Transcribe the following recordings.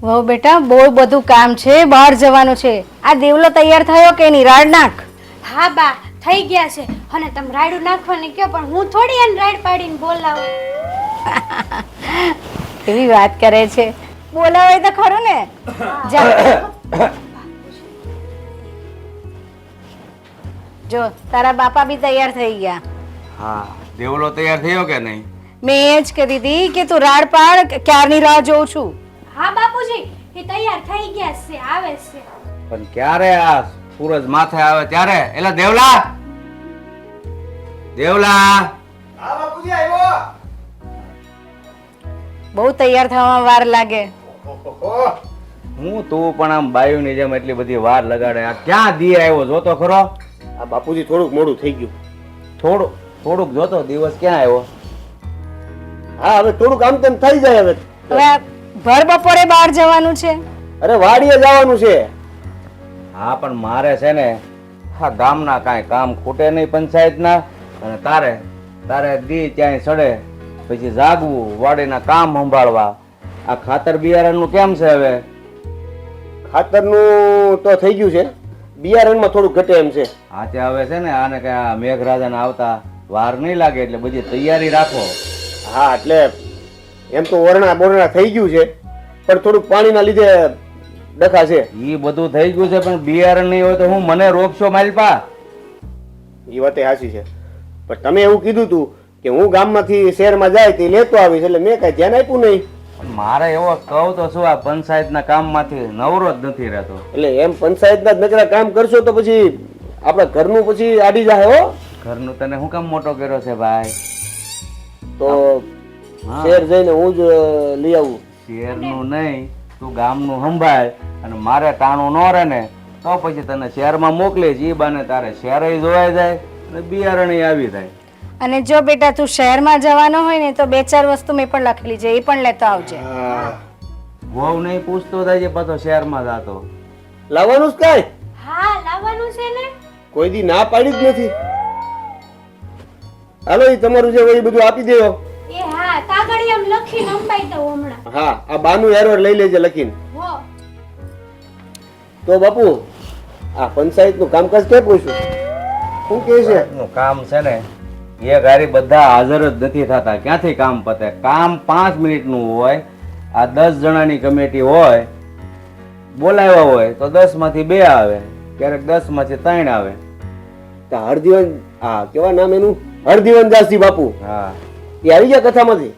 વહુ બેટા બહુ બધું કામ છે, બહાર જવાનું છે. આ દેવલો તૈયાર થયો કે નહીં? રાડ નાખ. હા બા, થઈ ગયા છે. અને તમે રાયડું નાખવાની કહો પણ હું થોડી એને રાયડ પાડીને બોલાવું. એવી વાત કરે છે. બોલાવે તો ખરું ને. જા. જો તારા બાપા બી તૈયાર થઈ ગયા. હા, દેવલો તૈયાર થયો કે નહીં? મેં એ જ કીધી હતી કે તું રાડ પાડ, ક્યારની રાહ જોઉં છું. હા બાપુજી, એ તૈયાર થઈ ગયા છે, આવે છે. પણ ક્યારે આ સૂરજ માથે આવે ત્યારે? એલા દેવલા, દેવલા! હા બાપુજી આવ્યો. બહુ તૈયાર થવામાં વાર લાગે. ઓહો, હું તું પણ આમ બાયુની જેમ એટલી બધી વાર લગાડે. આ ક્યાં દી આવ્યો જોતો ખરો? આ બાપુજી થોડુંક મોડું થઈ ગયું. થોડુંક જોતો, દિવસ ક્યાં આવ્યો? હા હવે થોડુંક આમ તેમ થઈ જાય હવે. હવે આ ભર બપોરે બહાર જવાનું છે. અરે વાડીએ જવાનું છે. હા પણ મારે છે ને હા ગામના કાંઈ કામ ખૂટે નહીં પંચાયતના, અને તારે દી ક્યાંય સડે પછી જાગવું, વાડીના કામ સંભાળવા. આ ખાતર બિયારણનું કેમ છે હવે? ખાતરનું તો થઈ ગયું છે, બિયારણમાં થોડું ઘટે એમ છે. હા તે હવે છે ને આને કઈ આ મેઘરાજાને આવતા વાર નહીં લાગે એટલે બધી તૈયારી રાખો. હા એટલે એમ તો ઓરણા બોરણા થઈ ગયું છે, પણ થોડુંક પાણીના લીધે ડખા છે. ઈ બધું થઈ ગયું છે પણ બિયારણ નહીં હોય તો હું મને રોકશો માલપા? એ વાતે સાચી છે, પણ તમે એવું કીધું તું કે હું ગામમાંથી શહેરમાં જાય તે લેતો આવીશ, એટલે મેં કઈ ધ્યાન આપ્યું નહીં. મારે એવો કહું તો શું, આ પંચાયતના કામમાંથી નવરો જ નથી રહેતો. એટલે એમ પંચાયતના જ નકરા કામ કરશો તો પછી આપણા ઘરનું પછી આડી જાય હો. ઘરનું તને હું કામ મોટો કર્યો છે ભાઈ? તો હા. શહેર જઈને હું જ લઈ આવું. શહેરનું નહીં, તું ગામનું સંભાળ, અને મારે ટાણું ન રહે ને તો પછી તને શહેરમાં મોકલીશ. ઈ બાને તારે શહેરે જોવાઈ જાય અને બિયારણ આવી જાય. અને જો બેટા તું શહેરમાં જવાનો હોય ને તો 2-4 વસ્તુ મેં પણ લખેલી છે, એ પણ લેતો આવજે. વહુ નહીં પૂછતો થાય છે પાછો શહેરમાં જાતો. લાવવાનું જ કાંઈ હા લાવવાનું છે ને. કોઈ દી ના પાડી જ નથી. હાલો એ તમારું જે હોય એ બધું આપી દેવો. એ હા, કાગળિયામ લખીને અંબાઈ દઉં હમણાં. હા આ બાનું એરર લઈ લેજે લખીને. હો. તો બાપુ આ પંચાયતનું કામકાજ ક્યાં પૂછ્યું? શું કહે છે? નું કામ છે ને એ ગાડી બધા હાજર જ નથી થતા. ક્યાંથી કામ પતે? કામ 5 મિનિટનું હોય. આ 10 જણાની કમિટી હોય, બોલાવ્યા હોય તો 10 માંથી 2 આવે, ક્યારેક 10 માંથી 3 આવે. તો હરદીવન હા કેવા નામ એનું? હરદીવન દાસજી બાપુ. હા, એ આવી ગયા કથામાંથી?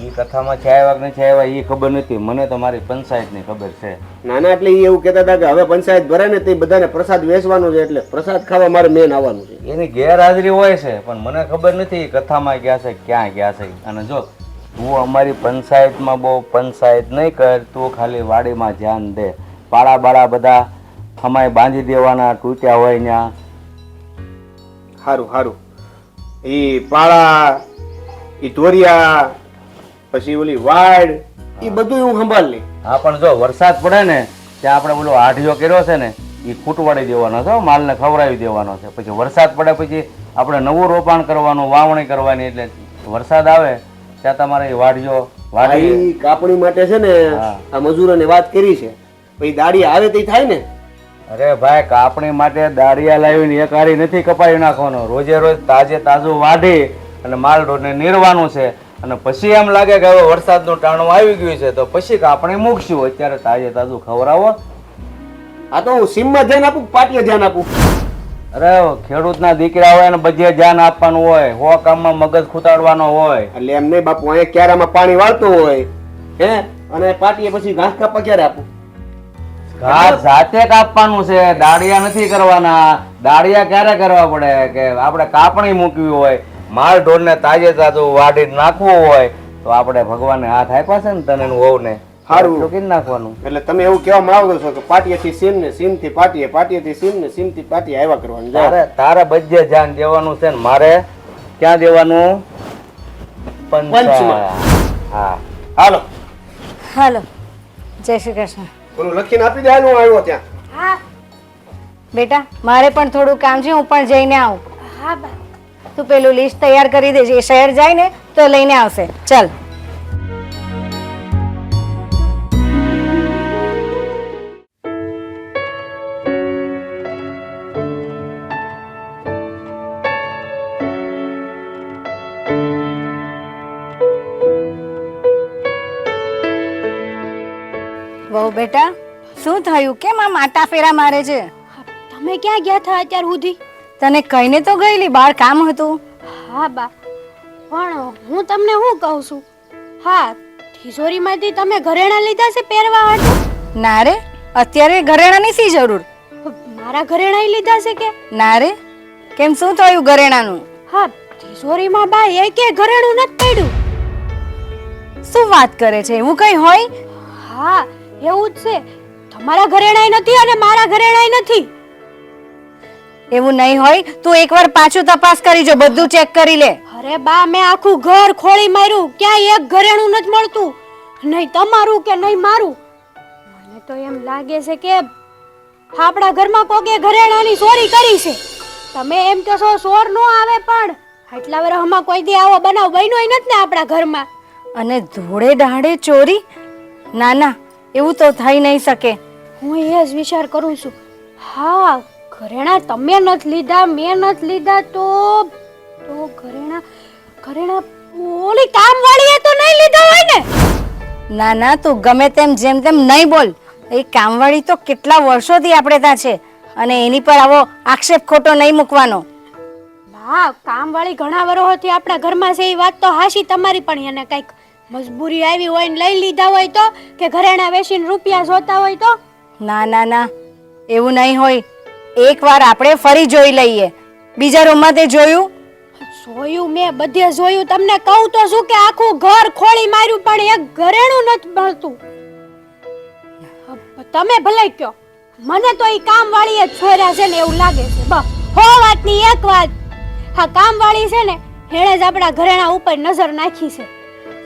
ઈ કથામાં છે આવ્યા કે નથી આવ્યા ઈ ખબર નથી, મને તો મારી પંચાયતની ખબર છે. નાના એટલે એ એવું કહેતા હતા કે હવે પંચાયત ભરાય ને તે બધાને પ્રસાદ વેચવાનો છે, એટલે પ્રસાદ ખાવા મારે મેન આવવાનું છે. એની ગેરહાજરી હોય છે પણ મને ખબર નથી ઈ કથામાં ગયા છે ક્યાં ગયા છે. અને જો તું અમારી પંચાયતમાં બહુ પંચાયત નહીં કર, તું ખાલી વાડીમાં ધ્યાન દે. પાળા બાળા બધા અમાય બાંધી દેવાના, તૂટ્યા હોય ત્યાં. સારું સારું. એ પાળા, એ ધોરિયા, પછી ઓલી વાડ, એ બધું હું સંભાળ લે. હા પણ જો વરસાદ પડે ને ત્યાં આપણે બોલો આઢિયો કર્યો છે ને એ ખૂટવાડી દેવાનો છે, માલને ખવડાવી દેવાનો છે. પછી વરસાદ પડે પછી આપણે નવું રોપાણ કરવાનું, વાવણી કરવાની, એટલે વરસાદ આવે ત્યાં તમારે એ વાઢિયો વાઢી. આ કાપણી માટે છે ને હા. આ મજૂરોને વાત કરી છે, પછી દાડી આવે તે થાય ને. અરે ભાઈ કાપણી માટે દાળિયા લાવીને એક હારી નથી કપાવી નાખવાનો. રોજે રોજ તાજું વાઢી અને માલ ઢોરને નીરવાનું છે. અને પછી એમ લાગે કે હવે વરસાદનું ટાણું આવી ગયું છે તો પછી કાપણી મૂકશું. અત્યારે તાજું ખવડાવો. આ તો હું સીમમાં ધ્યાન આપું, પાટીએ ધ્યાન આપું. અરે ખેડૂતના દીકરા હોય ને બધે ધ્યાન આપવાનું હોય, હો કામમાં મગજ ખૂતાડવાનો હોય. એટલે એમ નહીં બાપુ, અહીંયા ક્યારામાં પાણી વાળતો હોય હે, અને પાટીએ પછી ઘાસ કાપવા ક્યારે આપું? ઘાસ જાતે કાપવાનું છે, દાળિયા નથી કરવાના. દાળિયા ક્યારે કરવા પડે કે આપણે કાપણી મૂકવી હોય, માલ ઢોરને તાજું વાઢી નાખવું હોય તો આપણે ભગવાનને હાથ આપ્યા છે ને તને વહુને, સારું ચૂકી નાખવાનું. એટલે તમે એવું કહેવા માંગો છો કે પાટીએથી સીમ ને સીમ થી પાટીએ, પાટીએથી સીમ ને સીમ થી પાટીએ આવ્યા કરવાનું. તારે બધે ધ્યાન દેવાનું છે ને મારે ક્યાં દેવાનું? પંચમાં. હા હાલો હાલો, જય શ્રી કૃષ્ણ. ઓલું લખીને આપી દે. હું આવ્યો ત્યાં. હા બેટા મારે પણ થોડું કામ છે, હું પણ જઈને આવું. હા બા. તું પેલું લિસ્ટ તૈયાર કરી દેજે, એ શહેર જાય ને તો લઈને આવશે. ચાલ. વહુ બેટા શું થયું? કેમ આમ આટા ફેરા મારે છે? તમે ક્યાં ગયા હતા અત્યાર સુધી? તને કહીને તો ગયેલી, બહાર કામ હતું. હા બા, પણ હું તમને શું કહું છું, હા તિજોરીમાંથી તમે ઘરેણાં લીધા છે પહેરવા માટે? ના રે, અત્યારે ઘરેણાની શી જરૂર? મારા ઘરેણાં લીધા છે કે? ના રે, કેમ શું થયું ઘરેણાનું? હા તિજોરીમાં બા એકે ઘરેણું નથી પડ્યું. શું વાત કરે છે? એવું કઈ હોય? હા એવું જ છે. તમારા ઘરેણાંય નથી અને મારા ઘરેણાંય નથી. એવું નહીં હોય. તું એકવાર પાછું તપાસ કરી જો, બધું ચેક કરી લે. અરે બા, મેં આખું ઘર ખોળી માર્યું, ક્યાંય એક ઘરેણું નથી મળતું. નહીં તમારું કે નહીં મારું. મને તો એમ લાગે છે કે આપણા ઘરમાં કોકે ઘરેણાની ચોરી કરી છે. તમે એમ કહો છો ચોર નો આવે, પણ આટલા વર્ષમાં કોઈ દી આવો બનાવ બન્યો નથી ને આપણા ઘરમાં. અને ધોળે દાડે ચોરી? ના ના, એવું તો થઈ નહીં શકે. હું એ જ વિચાર કરું છું. હા ઘરેણા તમે નથી લીધા, મેં નથી લીધા, તો ઘરેણા ઓલી કામવાળીએ તો નહીં લીધા હોય ને? ના ના, તું ગમે તેમ જેમ તેમ નહીં બોલ. એ કામવાળી તો કેટલા વર્ષોથી આપણે ત્યાં છે, અને એની પર આવો આક્ષેપ ખોટો નહીં મૂકવાનો. હા કામવાળી ઘણા વર્ષોથી આપણા ઘરમાં છે, એ વાત તો હાશી તમારી, પણ એને કઈક મજબૂરી આવી હોય ને લઈ લીધા હોય તો, કે ઘરેણા વેચીને રૂપિયા જોતા હોય તો? ના ના ના, એવું નહીં હોય. એકવાર આપણે ફરી જોઈ લઈએ. બીજા રૂમમાં તે જોયું? જોયું, મેં બધે જોયું. તમને કહું તો શું કે આખું ઘર ખોળી માર્યું, પણ એક ઘરેણું નથી મળતું. તમે ભલે કયો, મને તો એ કામવાળીએ જ છોર્યા છે ને એવું લાગે છે. બસ હો વાતની એક વાત, હા કામવાળી છે ને એણે જ આપણા ઘરેણા ઉપર નજર નાખી છે.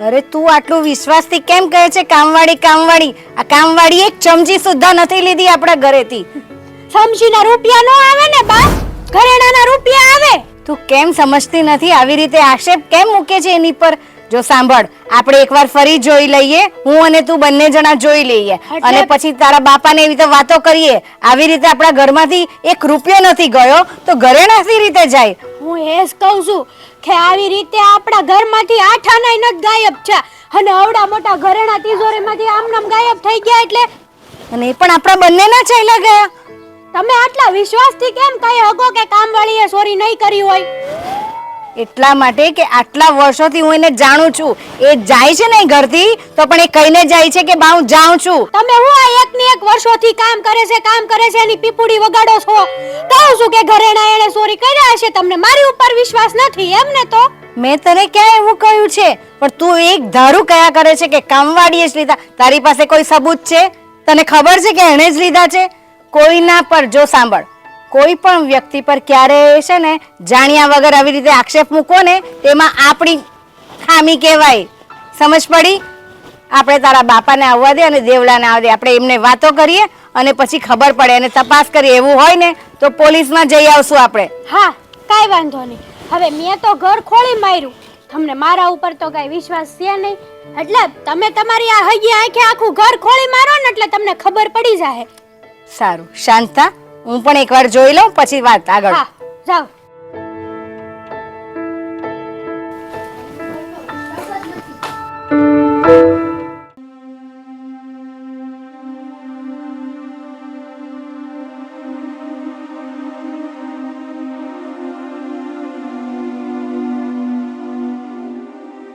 અરે તું આટલું વિશ્વાસથી કેમ કહે છે કામવાળી કામવાળી? આ કામવાળી એક ચમચી સુદ્ધા નથી લીધી આપણા ઘરેથી. સમજીના રૂપિયા નો આવે ને બા, ઘરેણાના રૂપિયા આવે. તું કેમ સમજતી નથી? આવી રીતે આક્ષેપ કેમ મૂકે છે એની પર? જો સાંભળ, આપણે એકવાર ફરી જોઈ લઈએ, હું અને તું બંને જણા જોઈ લઈએ, અને પછી તારા બાપાને એવી રીતે વાતો કરીએ. આવી રીતે આપણા ઘરમાંથી એક રૂપિયો નથી ગયો તો ઘરેણા સી રીતે જાય? હું એ જ કહું છું કે આવી રીતે આપણા ઘરમાંથી 8 આના નથી ગાયબ છે, અને આવડા મોટા ઘરેણા તિજોરીમાંથી આમનામ ગાયબ થઈ ગયા. એટલે અને એ પણ આપણા બંનેના ચાલ્યા ગયા. તમે આટલા વિશ્વાસથી કેમ કહી શકો કે કામવાળીએ ચોરી નહીં કરી હોય? એટલા માટે કે આટલા વર્ષોથી હું એને જાણું છું. એ જાય છે ને ઘરથી તો પણ એ કહીને જાય છે કે બા હું જાઉં છું. તમે હું આ એકની એક વર્ષોથી કામ કરે છે એની પીપુડી વગાડો છો. કહું છું કે ઘરેણા એને ચોરી કર્યા હશે, તમને મારી ઉપર વિશ્વાસ નથી એમ ને? તો મેં તને ક્યાં એવું કહ્યું છે? પણ તું એક ધારું કયા કરે છે કે કામવાળીએ જ લીધા. તારી પાસે કોઈ સબૂત છે? તને ખબર છે કે એણે જ લીધા છે? કોઈના પર જો સાંભળ, કોઈ પણ વ્યક્તિ પર ક્યારે છે ને જાણ્યા વગર આવી રીતે આક્ષેપ મૂકો ને, તેમાં આપણી ખામી કહેવાય. સમજ પડી? આપણે તારા બાપાને આવવા દે અને દેવલાને આવવા દે. આપણે એમને વાતો કરીએ અને પછી ખબર પડે અને તપાસ કરીએ. એવું હોય ને તો પોલીસમાં જઈ આવશું આપણે. હા કાઈ વાંધો નહીં. હવે મેં તો ઘર ખોળી માર્યું, તમને મારા ઉપર તો કઈ વિશ્વાસ છે નહીં, એટલે તમે તમારી આ હૈયે આંખે આખું ઘર ખોળી મારો ને એટલે તમને ખબર પડી જાય. સારું, શાંત થા. હું પણ એકવાર જોઈ લઉં, પછી વાત આગળ. હા જાઓ.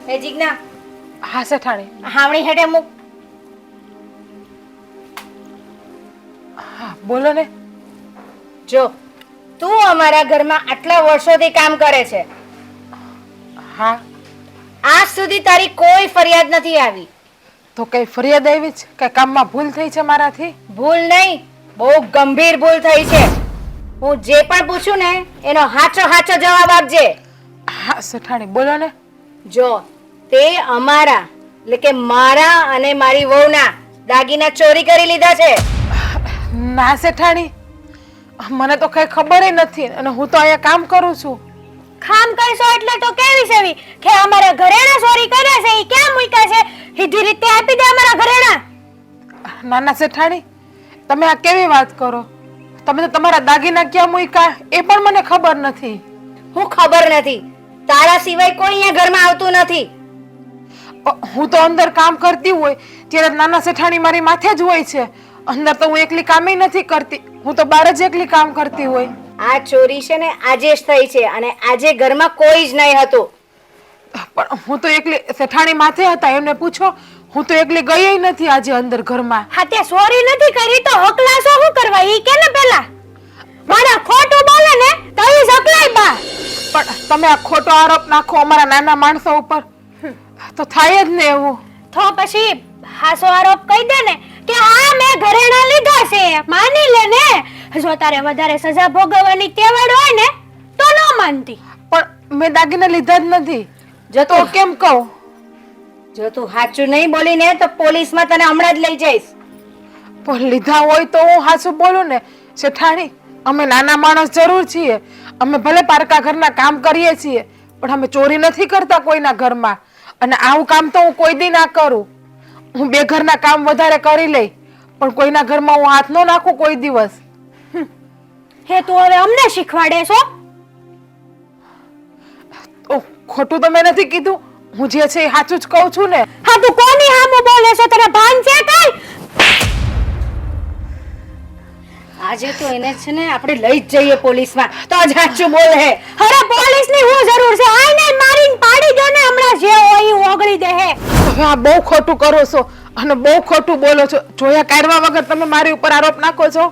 એ જીજ્ઞા, હા સેઠાણી. હાવણી હેઠે મૂક. હા બોલો ને. જો તું અમારા ઘરમાં આટલા વર્ષોથી કામ કરે છે, હા આજ સુધી તારી કોઈ ફરિયાદ નથી આવી. તો કઈ ફરિયાદ આવી છે? કઈ કામમાં ભૂલ થઈ છે મારાથી? ભૂલ નહીં, બહુ ગંભીર ભૂલ થઈ છે. હું જે પણ પૂછું ને એનો સાચો જવાબ આપજે. હા સેઠાણી બોલો ને. જો તે અમારા એટલે કે મારા અને મારી વહુના દાગીના ચોરી કરી લીધા છે. ના સેઠાણી, મને તો કઈ ખબર નથી, અને હું તો અહીંયા કામ કરું છું. કામ કરશો એટલે તો કેવી સેવી કે અમારા ઘરેણા ચોરી કર્યા છે, ઈ ક્યાં મૂક્યા છે? સીધી રીતે આપી દે અમારા ઘરેણા. ના ના સેઠાણી, તમે આ કેવી વાત કરો? તમે તો તમારા દાગીના ક્યાં મૂક્યા એ પણ મને ખબર નથી. હું ખબર નથી, તારા સિવાય કોઈ અહીંયા ઘરમાં આવતું નથી. હું તો અંદર કામ કરતી હોય ત્યારે નાના શેઠાણી મારી માથે જ હોય છે. અંદર તો હું એકલી કામે નથી કરતી, હું તો બહાર જ એકલી કામ કરતી હોય. આ ચોરી છે ને આજે જ થઈ છે અને આજે ઘરમાં કોઈ જ નહીં હતું. પણ હું તો એકલી શેઠાણી માથે હતા, એમને પૂછો. હું તો એકલી ગઈ નથી આજે અંદર ઘરમાં. હા તે સોરી નથી કરી તો હકલાસો શું કરવા ઈ કે ને પેલા મારા ખોટું બોલે ને તો ઈ હકલાય બા. પણ તમે આ ખોટો આરોપ નાખો અમારા નાના માણસો ઉપર તો થાય જ ને એવું. તો પછી હાસો આરોપ કહી દે ને કે હા મેં ઘરેણા લીધા છે, માની લે ને. જો તારે વધારે સજા ભોગવવાની તેવડ હોય ને તો ન માનતી. પણ મેં દાગીના લીધા જ નથી. જો તો કેમ કહું? જો તું સાચું નહીં બોલીને તો પોલીસમાં તને હમણાં જ લઈ જઈશ. પણ લીધા હોય તો હું હાચું બોલું ને. શેઠાણી, અમે નાના માણસ જરૂર છીએ, અમે ભલે પારકા ઘરના કામ કરીએ છીએ, પણ અમે ચોરી નથી કરતા કોઈના ઘરમાં. અને આવું કામ તો હું કોઈ દી ના કરું. હું બે ઘરના કામ વધારે કરી લઈ, પણ કોઈના ઘરમાં હું હાથ ન નાખું કોઈ દિવસ. હે તું હવે અમને શીખવાડે છો? ઓ, ખોટું તો મેં નથી કીધું, હું જે છે એ સાચું જ કહું છું ને. હા તું કોની સામે બોલે છો? તને ભાન છે કઈ? આજે તો એને છે ને આપણે લઈ જ જઈએ પોલીસમાં તો જ સાચું બોલે. અરે પોલીસની શું જરૂર છે? આઈને મારીને પાડી દો ને, હમણાં જે હોય ઈ ઓગળી દે હે. હવે આ બહુ ખોટું કરો છો અને બહુ ખોટું બોલો છો. જોયા કાઢવા વગર તમે મારી ઉપર આરોપ નાખો છો.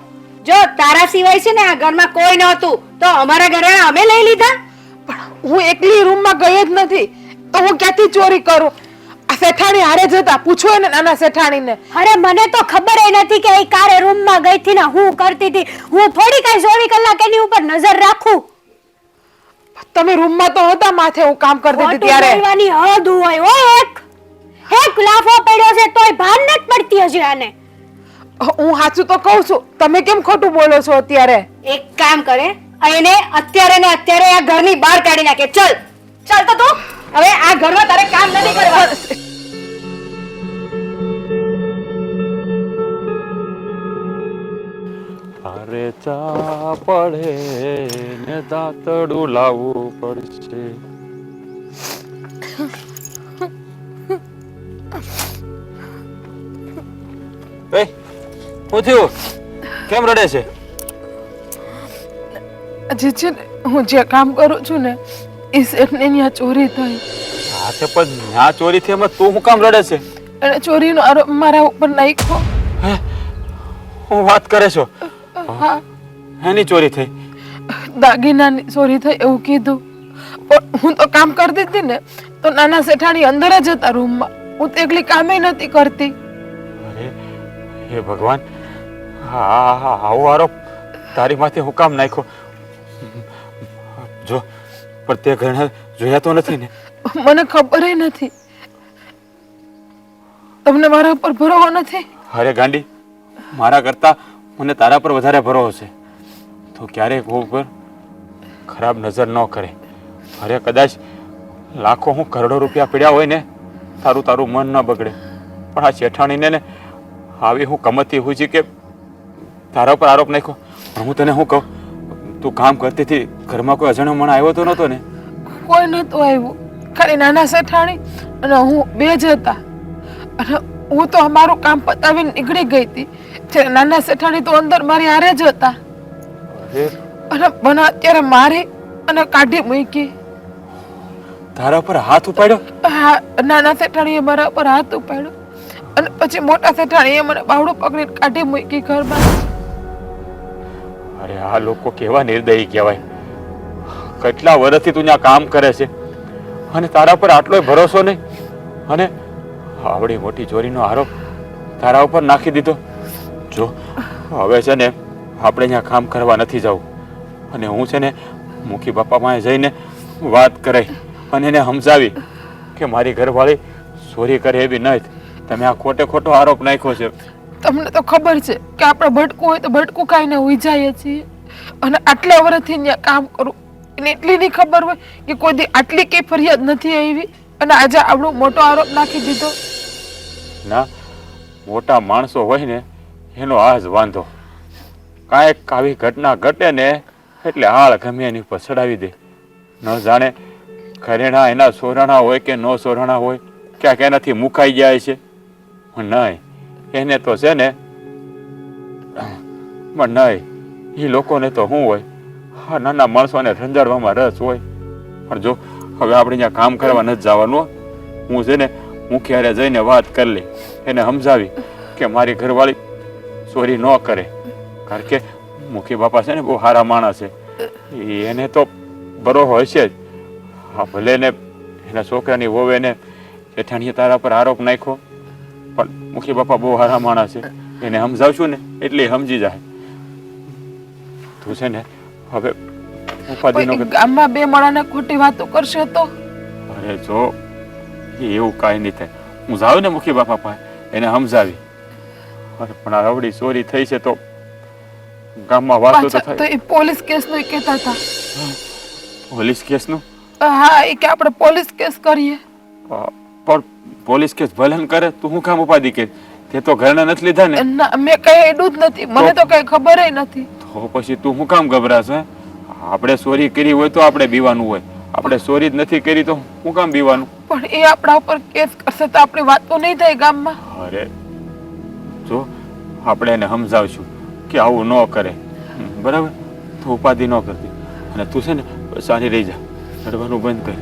જો તારા સિવાય છે ને આ ઘરમાં કોઈ નહોતું તો અમારા ઘરે અમે લઈ લીધા. પણ હું એકલી રૂમમાં ગઈ જ નથી તો હું ક્યાંથી ચોરી કરું? આ શેઠાણી હારે જતા પૂછો એને નાના શેઠાણીને. અરે મને તો ખબર ય નથી કે ઈ કારે રૂમમાં ગઈ થી ને હું કરતી હતી. હું થોડી કઈ 24 કલાક એની ઉપર નજર રાખું. તમે રૂમમાં તો હતા, માથે હું કામ કરતી હતી ખોટું ત્યારે. બોલવાની હદ હોય. ઓ એક લાફો પડ્યો છે તોય ભાન નથી પડતી હજી આને. હું સાચું તો કહું છું, તમે કેમ ખોટું બોલો છો અત્યારે? એક કામ કરે એને અત્યારે ને અત્યારે આ ઘરની બહાર કાઢી નાખે. ચલ ચાલ તો તું હવે આ ઘરમાં તારે કામ નથી કરવાનું. અરે ચા પડે ને દાંતડું લાવવું પડશે. એ શું થયું? કેમ રડે છે? જે છે ને હું જે કામ કરું છું ને એ શેઠને ત્યાં ચોરી થઈ. હા તે પણ ના ચોરી થઈ એમાં તું શું કામ રડે છે? અને ચોરીનો આરોપ મારા ઉપર નાખ્યો. હું વાત કરે છો? હા, એની ચોરી થઈ? દાગીનાની ચોરી થઈ એવું કીધું. પણ હું તો કામ કરતી હતી ને તો નાના શેઠાણી અંદર જ હતા રૂમમાં. હું તો એકલી કામે નથી કરતી. અરે હે ભગવાન, હા હા આવો આરોપ તારી માથે હું કામ નાખ્યો? જો પણ તે ઘણા જોયા તો નથી ને? મને ખબર નથી. તમને મારા પર ભરોસો નથી? અરે ગાંડી, મારા કરતા મને તારા પર વધારે ભરોસો છે. તો ક્યારેક હું ઉપર ખરાબ નજર ન કરે. અરે કદાચ લાખો હું કરોડો રૂપિયા પડ્યા હોય ને તારું તારું મન ન બગડે. પણ આ શેઠાણીને ને આવી હું કમતી હોય છે કે તારા પર આરોપ નાખ્યો. પણ હું તને શું કહું, તું કામ કરતી હતી ઘરમાં કોઈ અજાણ્યો માણસ આવ્યો તો નહોતો ને? કોઈ નતું આવ્યું, ખાલી નાના શેઠાણી અને હું બે જ હતા. અને હું તો અમારું કામ પતાવીને નીકળી ગઈ હતી ત્યારે નાના શેઠાણી તો અંદર મારી હારે જ હતા. અરે અને મને અત્યારે મારી અને કાઢી મૂકી. તારા પર હાથ ઉપાડ્યો? હા, નાના શેઠાણીએ મારા પર હાથ ઉપાડ્યો અને પછી મોટા શેઠાણીએ મને બાવડું પકડીને કાઢી મૂકી ઘરમાં. અરે આ લોકો કેવા નિર્દયી કહેવાય. કેટલા વર્ષથી તું ત્યાં કામ કરે છે અને તારા પર આટલો ભરોસો નહીં, અને આવડી મોટી ચોરીનો આરોપ તારા ઉપર નાખી દીધો. જો હવે છે ને આપણે ત્યાં કામ કરવા નથી જવું, અને હું છે ને મુખી બાપા પાસે જઈને વાત કરાઈ અને એને સમજાવી કે મારી ઘરવાળી ચોરી કરે એવી નહીં. તમે આ ખોટે ખોટો આરોપ નાખ્યો છે. તમને તો ખબર છે કે આપણે ભટકું હોય તો ભટકું ખાઈને ઉઈ જઈએ છીએ, અને આટલા વર્ષથી ત્યાં કામ કરું એને એટલી નહીં ખબર હોય કે કોઈ દી આટલી કઈ ફરિયાદ નથી આવી અને આજે આવડો મોટો આરોપ નાખી દીધો. ના, મોટા માણસો હોય ને એનો આ જ વાંધો. કાંઈક આવી ઘટના ઘટે ને એટલે હાળ ગમે એની ઉપર ચડાવી દે. ન જાણે ઘરેણા એના સોરાણા હોય કે નો સોરાણા હોય, ક્યાંક એનાથી મુકાઈ જાય છે. પણ નહીં, એને તો છે ને, પણ નહીં, એ લોકોને તો શું હોય, હા નાના માણસોને રંજાડવામાં રસ હોય. પણ જો હવે આપણે ત્યાં કામ કરવા નથી જવાનું. હું છે ને મુખિયારે જઈને વાત કરી લઈ, એને સમજાવી કે મારી ઘરવાળી ચોરી ન કરે. કારણ કે મુખી બાપા છે ને બહુ સારા માણસ છે, એને તો બરોબર હશે જ. હા ભલે ને એના છોકરાની વહુએ ને જેઠાણીએ તારા પર આરોપ નાખ્યો, પણ મુખી બાપા બહુ સારા માણસ છે, એને સમજાવશું ને એટલે એ સમજી જાય. તું છે ને હવે ઉપાધિ નો. ગામમાં બે માણાને ખોટી વાતો કરશે તો? અરે જો એવું કાંઈ નહીં થાય. હું જાઉં ને મુખી બાપા પાસે, એને સમજાવી. અરે પણ આ રવડી ચોરી થઈ છે તો ગામમાં વાતો તો પાછા તો થાય. એ પોલીસ કેસ નું કહેતા હતા. પોલીસ કેસનું? હા, એ કે આપણે પોલીસ કેસ કરીએ. પણ પોલીસ કેસ ભલે ને કરે, તું શું કામ ઉપાધિ કે? તે તો ઘરના નથી લીધા ને. ના, મેં કઈ એડું જ નથી, મને તો કઈ ખબર નથી. તો પછી તું શું કામ ગભરાશ? હે, આપણે ચોરી કરી હોય તો આપણે બીવાનું હોય, આપણે ચોરી જ નથી કરી તો શું કામ બીવાનું? પણ એ આપણા ઉપર કેસ કરશે તો આપણી વાતો નહીં થાય ગામમાં. અરે જો આપણે એને સમજાવશું કે આવું ન કરે, બરાબર? તું ઉપાધિ ન કરતી, અને તું છે ને સારી રહી જા, લડવાનું બંધ કર.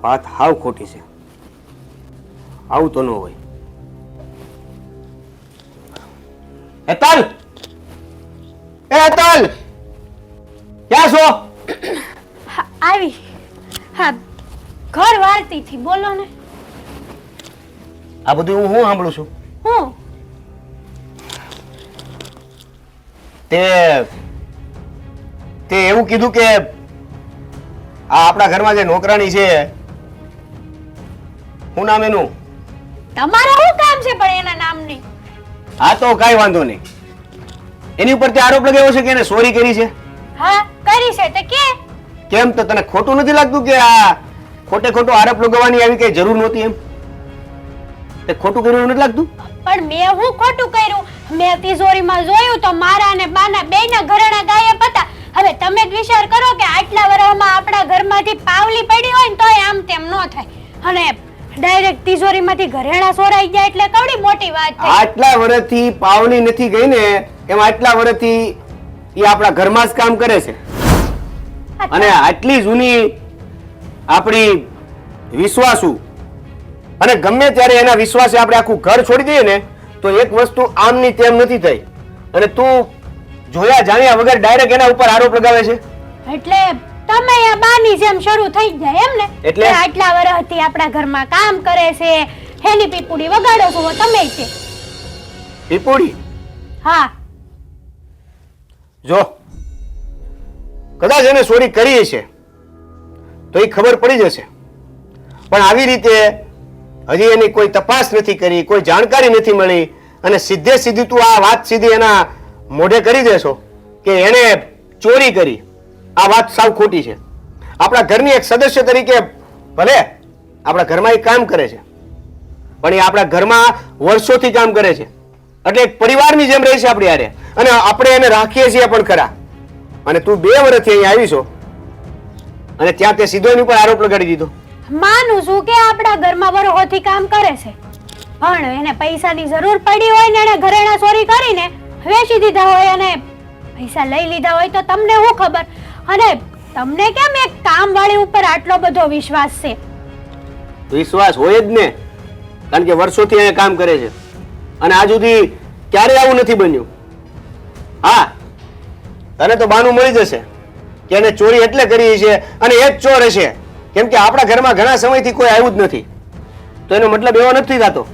વાત હાવ ખોટી છે, આવું તો ન હોય. હેતલ, એ હેતલ, ક્યાં છો? આવી. હા, ઘર વાળતી થી, બોલો ને. આ બધું હું સાંભળું છું. હું તે એવું કીધું કે આ આપણા ઘરમાં જે નોકરાણી છે, શું નામ એનું? તમારે શું કામ છે પણ એના નામની? હા તો કાંઈ વાંધો નહીં. એની ઉપર તે આરોપ લગાવ્યો છે કે એને ચોરી કરી છે. હા, કરી છે તે કે. કેમ, તો તને ખોટું નથી લાગતું કે આ ખોટે ખોટો આરોપ લગાવવાની આવી કઈ જરૂર નહોતી? એમ તે ખોટું કર્યું એવું નથી લાગતું? પણ મેં હું ખોટું કર્યું? મેં તિજોરીમાં જોયું તો મારા અને બાના બેયના ઘરેણા ગાયબ હતા. હવે તમે જ વિચાર કરો કે આટલા વર્ષમાં આપણા ઘરમાંથી પાવલી પડી હોય ને તોય આમ તેમ ન થાય, અને ડાયરેક્ટ તિજોરીમાંથી ઘરેણા ચોરાઈ ગયા એટલે કવડી મોટી વાત થઈ. આટલા વર્ષથી પાવલી નથી ગઈ ને, એમ આટલા વર્ષથી એ આપણા ઘરમાં જ કામ કરે છે. અને આટલી જૂની આપણી વિશ્વાસુ, અને ગમે ત્યારે એના વિશ્વાસે આપણે આખું ઘર છોડી દઈએ ને તો એક વસ્તુ આમની તેમ નથી થઈ, અને તું જોયા જાણ્યા વગર ડાયરેક્ટ એના ઉપર આરોપ લગાવે છે. એટલે તમે આ બાની જેમ શરૂ થઈ જાય એમ ને? એટલે? કે આટલા વર્ષથી આપણા ઘરમાં કામ કરે છે, હેની પીપુડી વગાડો છો તમે છે. પીપોડી? હા, જો કદાચ એને ચોરી કરી છે તો એ ખબર પડી જશે, પણ આવી રીતે હજી એની કોઈ તપાસ નથી કરી, કોઈ જાણકારી નથી મળી, અને સીધે સીધી તું આ વાત સીધી એના મોઢે કરી દેશો કે એને ચોરી કરી. આ વાત સાવ ખોટી છે. આપણા ઘરની એક સદસ્ય તરીકે ભલે આપણા ઘરમાં એ કામ કરે છે, પણ એ આપણા ઘરમાં વર્ષોથી કામ કરે છે, એટલે એક પરિવારની જેમ રહે છે આપણી હારે, અને આપણે એને રાખીએ છીએ પણ ખરા. અને તું 2 વર્ષથી અહીં આવી છો અને ત્યાં તે સીધો એની ઉપર આરોપ લગાડી દીધો. માનું છું કે આપણા ઘરમાં વર્ષોથી કામ કરે છે, પણ એને પૈસાની જરૂર પડી હોય ને એને ઘરેણા ચોરી કરીને વેચી દીધા હોય અને પૈસા લઈ લીધા હોય તો તમને શું ખબર? અને તમને કેમ એક કામવાળી ઉપર આટલો બધો વિશ્વાસ છે? વિશ્વાસ હોય જ ને, કારણ કે વર્ષોથી અહીંયા કામ કરે છે, અને આજ સુધી ક્યારે આવું નથી બન્યું. હા, તને તો બાનું મળી જશે કે એને ચોરી એટલે કરી છે અને એ જ ચોર હશે, કેમ કે આપણા ઘરમાં ઘણા સમયથી કોઈ આવ્યું જ નથી. તો એનો મતલબ એવો નથી થતો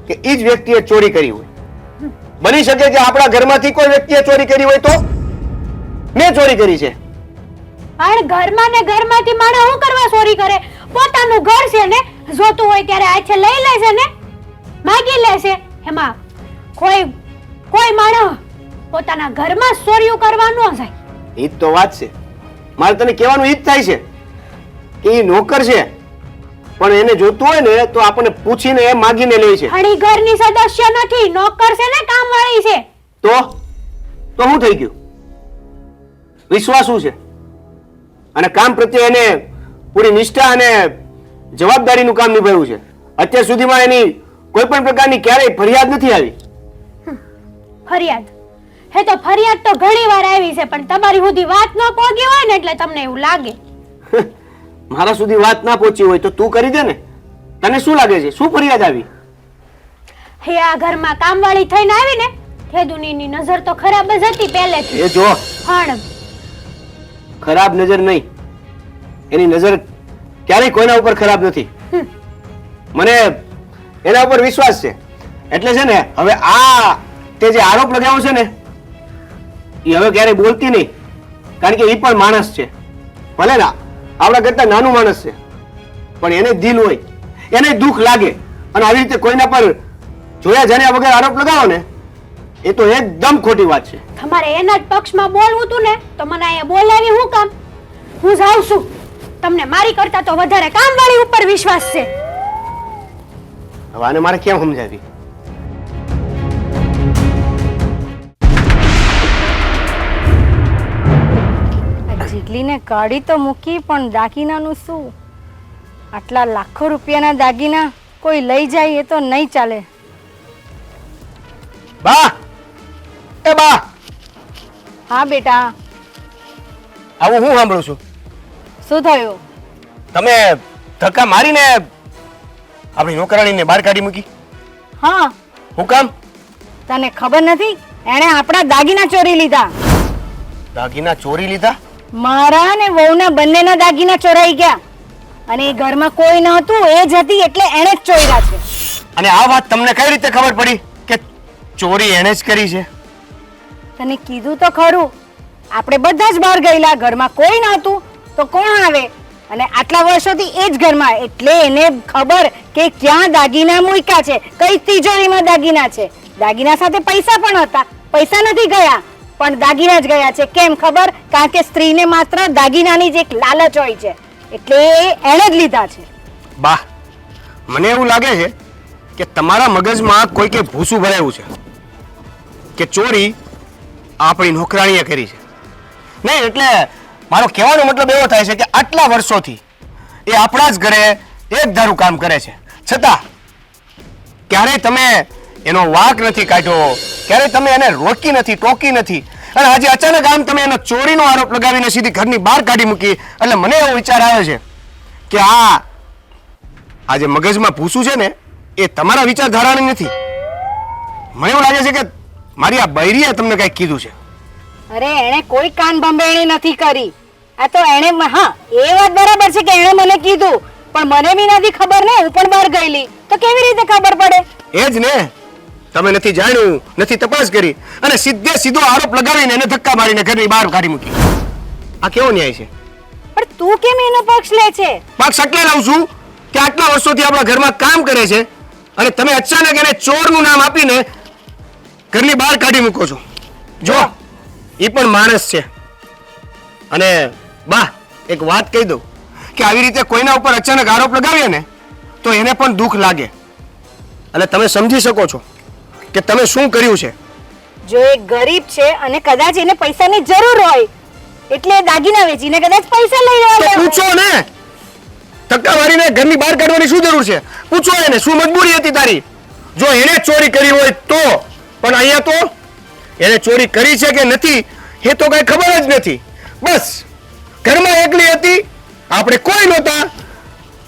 કે એ જ વ્યક્તિએ ચોરી કરી હોય. બની શકે કે આપણા ઘરમાંથી કોઈ વ્યક્તિએ ચોરી કરી હોય તો મેં ચોરી કરી છે. પણ ઘરમાં ને ઘરમાંથી માણસ શું કરવા ચોરી કરે? પોતાનું ઘર છે ને, જોતું હોય ત્યારે આછે લઈ લે છે ને, માગી લે છે. એમાં કોઈ માણસ પોતાના ઘરમાં ચોરીઓ કરવા ન જાય. એ જ તો વાત છે. મારે તને કહેવાનું ઈ જ થાય છે કે એ નોકર છે, પણ એને જોતું હોય ને તો આપણને પૂછીને એ માગીને લે છે. હણી ઘરની સદસ્ય નથી, નોકર છે ને, કામવાળી છે. તો શું થઈ ગયું? વિશ્વાસ શું છે? અને કામ પ્રત્યે એને પૂરી નિષ્ઠા અને જવાબદારીનું કામ નિભાવ્યું છે. અત્યાર સુધીમાં એની કોઈ પણ પ્રકારની ક્યારેય ફરિયાદ નથી આવી. ફરિયાદ હે તો ફરિયાદ તો ઘણી વાર આવી છે, પણ તમારી સુધી વાત ન પહોંચી હોય ને એટલે તમને એવું લાગે. મારા સુધી વાત ના પહોંચી હોય તો તું કરી દે ને. તને શું લાગે છે? શું ફરિયાદ આવી? હે આ ઘરમાં કામવાળી થઈને આવી ને, ખેદુનીની નજર તો ખરાબ જ હતી પહેલેથી. એ જો, પણ ખરાબ નજર નહીં, એની નજર ક્યારેય કોઈના ઉપર ખરાબ નથી. મને એના ઉપર વિશ્વાસ છે. એટલે છે ને હવે આ તે જે આરોપ લગાવ્યો છે ને એ હવે ક્યારેય બોલતી નહીં, કારણ કે એ પણ માણસ છે. ભલે ના આપણા કરતા નાનું માણસ છે, પણ એને દિલ હોય, એને દુઃખ લાગે, અને આવી રીતે કોઈના પર જોયા જાણ્યા વગર આરોપ લગાવો ને એ તો એકદમ ખોટી વાત છે. તમારે એના જ પક્ષમાં બોલવું હતું ને તો મને અહીંયા બોલાવી હું કામ? હું જાઉં છું. તમને મારી કરતા તો વધારે કામવાળી ઉપર વિશ્વાસ છે. હવે આને મારે કેમ સમજાવી? જીગલીને કાઢી તો મૂકી, પણ દાગીનાનું શું? આટલા લાખો રૂપિયાના દાગીના કોઈ લઈ જાય એ તો નહીં ચાલે. બા, એ બા, હા બેટા, આવું હું સાંભળું છું. શું થયું? તમે ધક્કા મારીને આપણી નોકરાણીને બહાર કાઢી મૂકી? હા, હું કામ? તને ખબર નથી? એણે આપણા દાગીના ચોરી લીધા. દાગીના ચોરી લીધા? મારા ને વહુના બંનેના દાગીના ચોરાઈ ગયા, અને એ ઘરમાં કોઈ નહોતું, એ જ હતી એટલે એણે જ ચોર્યા છે. અને આ વાત તમને કઈ રીતે ખબર પડી કે ચોરી એણે જ કરી છે? તને કીધું તો ખરું, આપણે બધા જ બહાર ગયેલા, ઘરમાં કોઈ નહોતું તો કોણ આવે? અને આટલા વર્ષોથી એ જ ઘરમાં, એટલે એને ખબર કે ક્યાં દાગીના મૂક્યા છે, કઈ તિજોરીમાં દાગીના છે. દાગીના સાથે પૈસા પણ હતા, પૈસા નથી ગયા પણ દાગીના જ ગયા છે. કેમ ખબર? કારણ કે સ્ત્રીને માત્ર દાગીનાની જ એક લાલચ હોય છે, એટલે એણે જ લીધા છે. બા, મને એવું લાગે છે કે તમારા મગજમાં કોઈકે ભૂસું ભરાયું છે કે ચોરી આપણી નોકરાણીએ કરી છે. નહીં, એટલે મારો કહેવાનો મતલબ એવો થાય છે કે આટલા વર્ષોથી એ આપણા જ ઘરે એક ધારું કામ કરે છે, છતાં ક્યારેય તમે એનો વાંક નથી કાઢ્યો, ક્યારેય તમે એને રોકી નથી, ટોકી નથી, અને આજે અચાનક આમ તમે એનો ચોરીનો આરોપ લગાવીને સીધી ઘરની બહાર કાઢી મૂકી. એટલે મને એવો વિચાર આવે છે કે આ જે મગજમાં ભૂસું છે ને એ તમારા વિચારધારાની નથી. મને એવું લાગે છે કે મારી આ બૈરીએ તમને કંઈક કીધું છે. અરે એણે કોઈ કાન ભંભેણી નથી કરી. આ તો એણે, હા એ વાત બરાબર છે કે એણે મને કીધું, પણ મને બી નથી ખબર ને, હું પણ બહાર ગયેલી, તો કેવી રીતે ખબર પડે? એ જ ને, તમે નથી જાણ્યું, નથી તપાસ કરી, અને સીધે સીધો આરોપ લગાવીને એને ધક્કા મારીને ઘરની બહાર કાઢી મૂકી. આ કેવો ન્યાય છે? પણ તું કેમ એનો પક્ષ લે છે? પક્ષ એટલે લઉં છું કે આટલા વર્ષોથી આપણા ઘરમાં કામ કરે છે, અને તમે અચાનક એને ચોરનું નામ આપીને ઘરની બહાર કાઢી મૂકો છો. જો એ પણ માણસ છે. અને બા, એક વાત કહી દઉં કે આવી રીતે કોઈના ઉપર અચાનક આરોપ લગાવીએ ને તો એને પણ દુઃખ લાગે, અને તમે સમજી શકો છો કે તમે શું કર્યું છે. જો એ ગરીબ છે અને કદાચ એને પૈસાની જરૂર હોય એટલે દાગીના વેચીને કદાચ પૈસા લઈ તો લેવા. પૂછો ને, ધક્કા મારીને ઘરની બહાર કાઢવાની શું જરૂર છે? પૂછો એને, શું મજબૂરી હતી તારી? જો એને ચોરી કરી હોય તો, પણ અહીંયા તો એને ચોરી કરી છે કે નથી એ તો કઈ ખબર જ નથી. બસ ઘરમાં એકલી હતી, આપણે કોઈ નહોતા,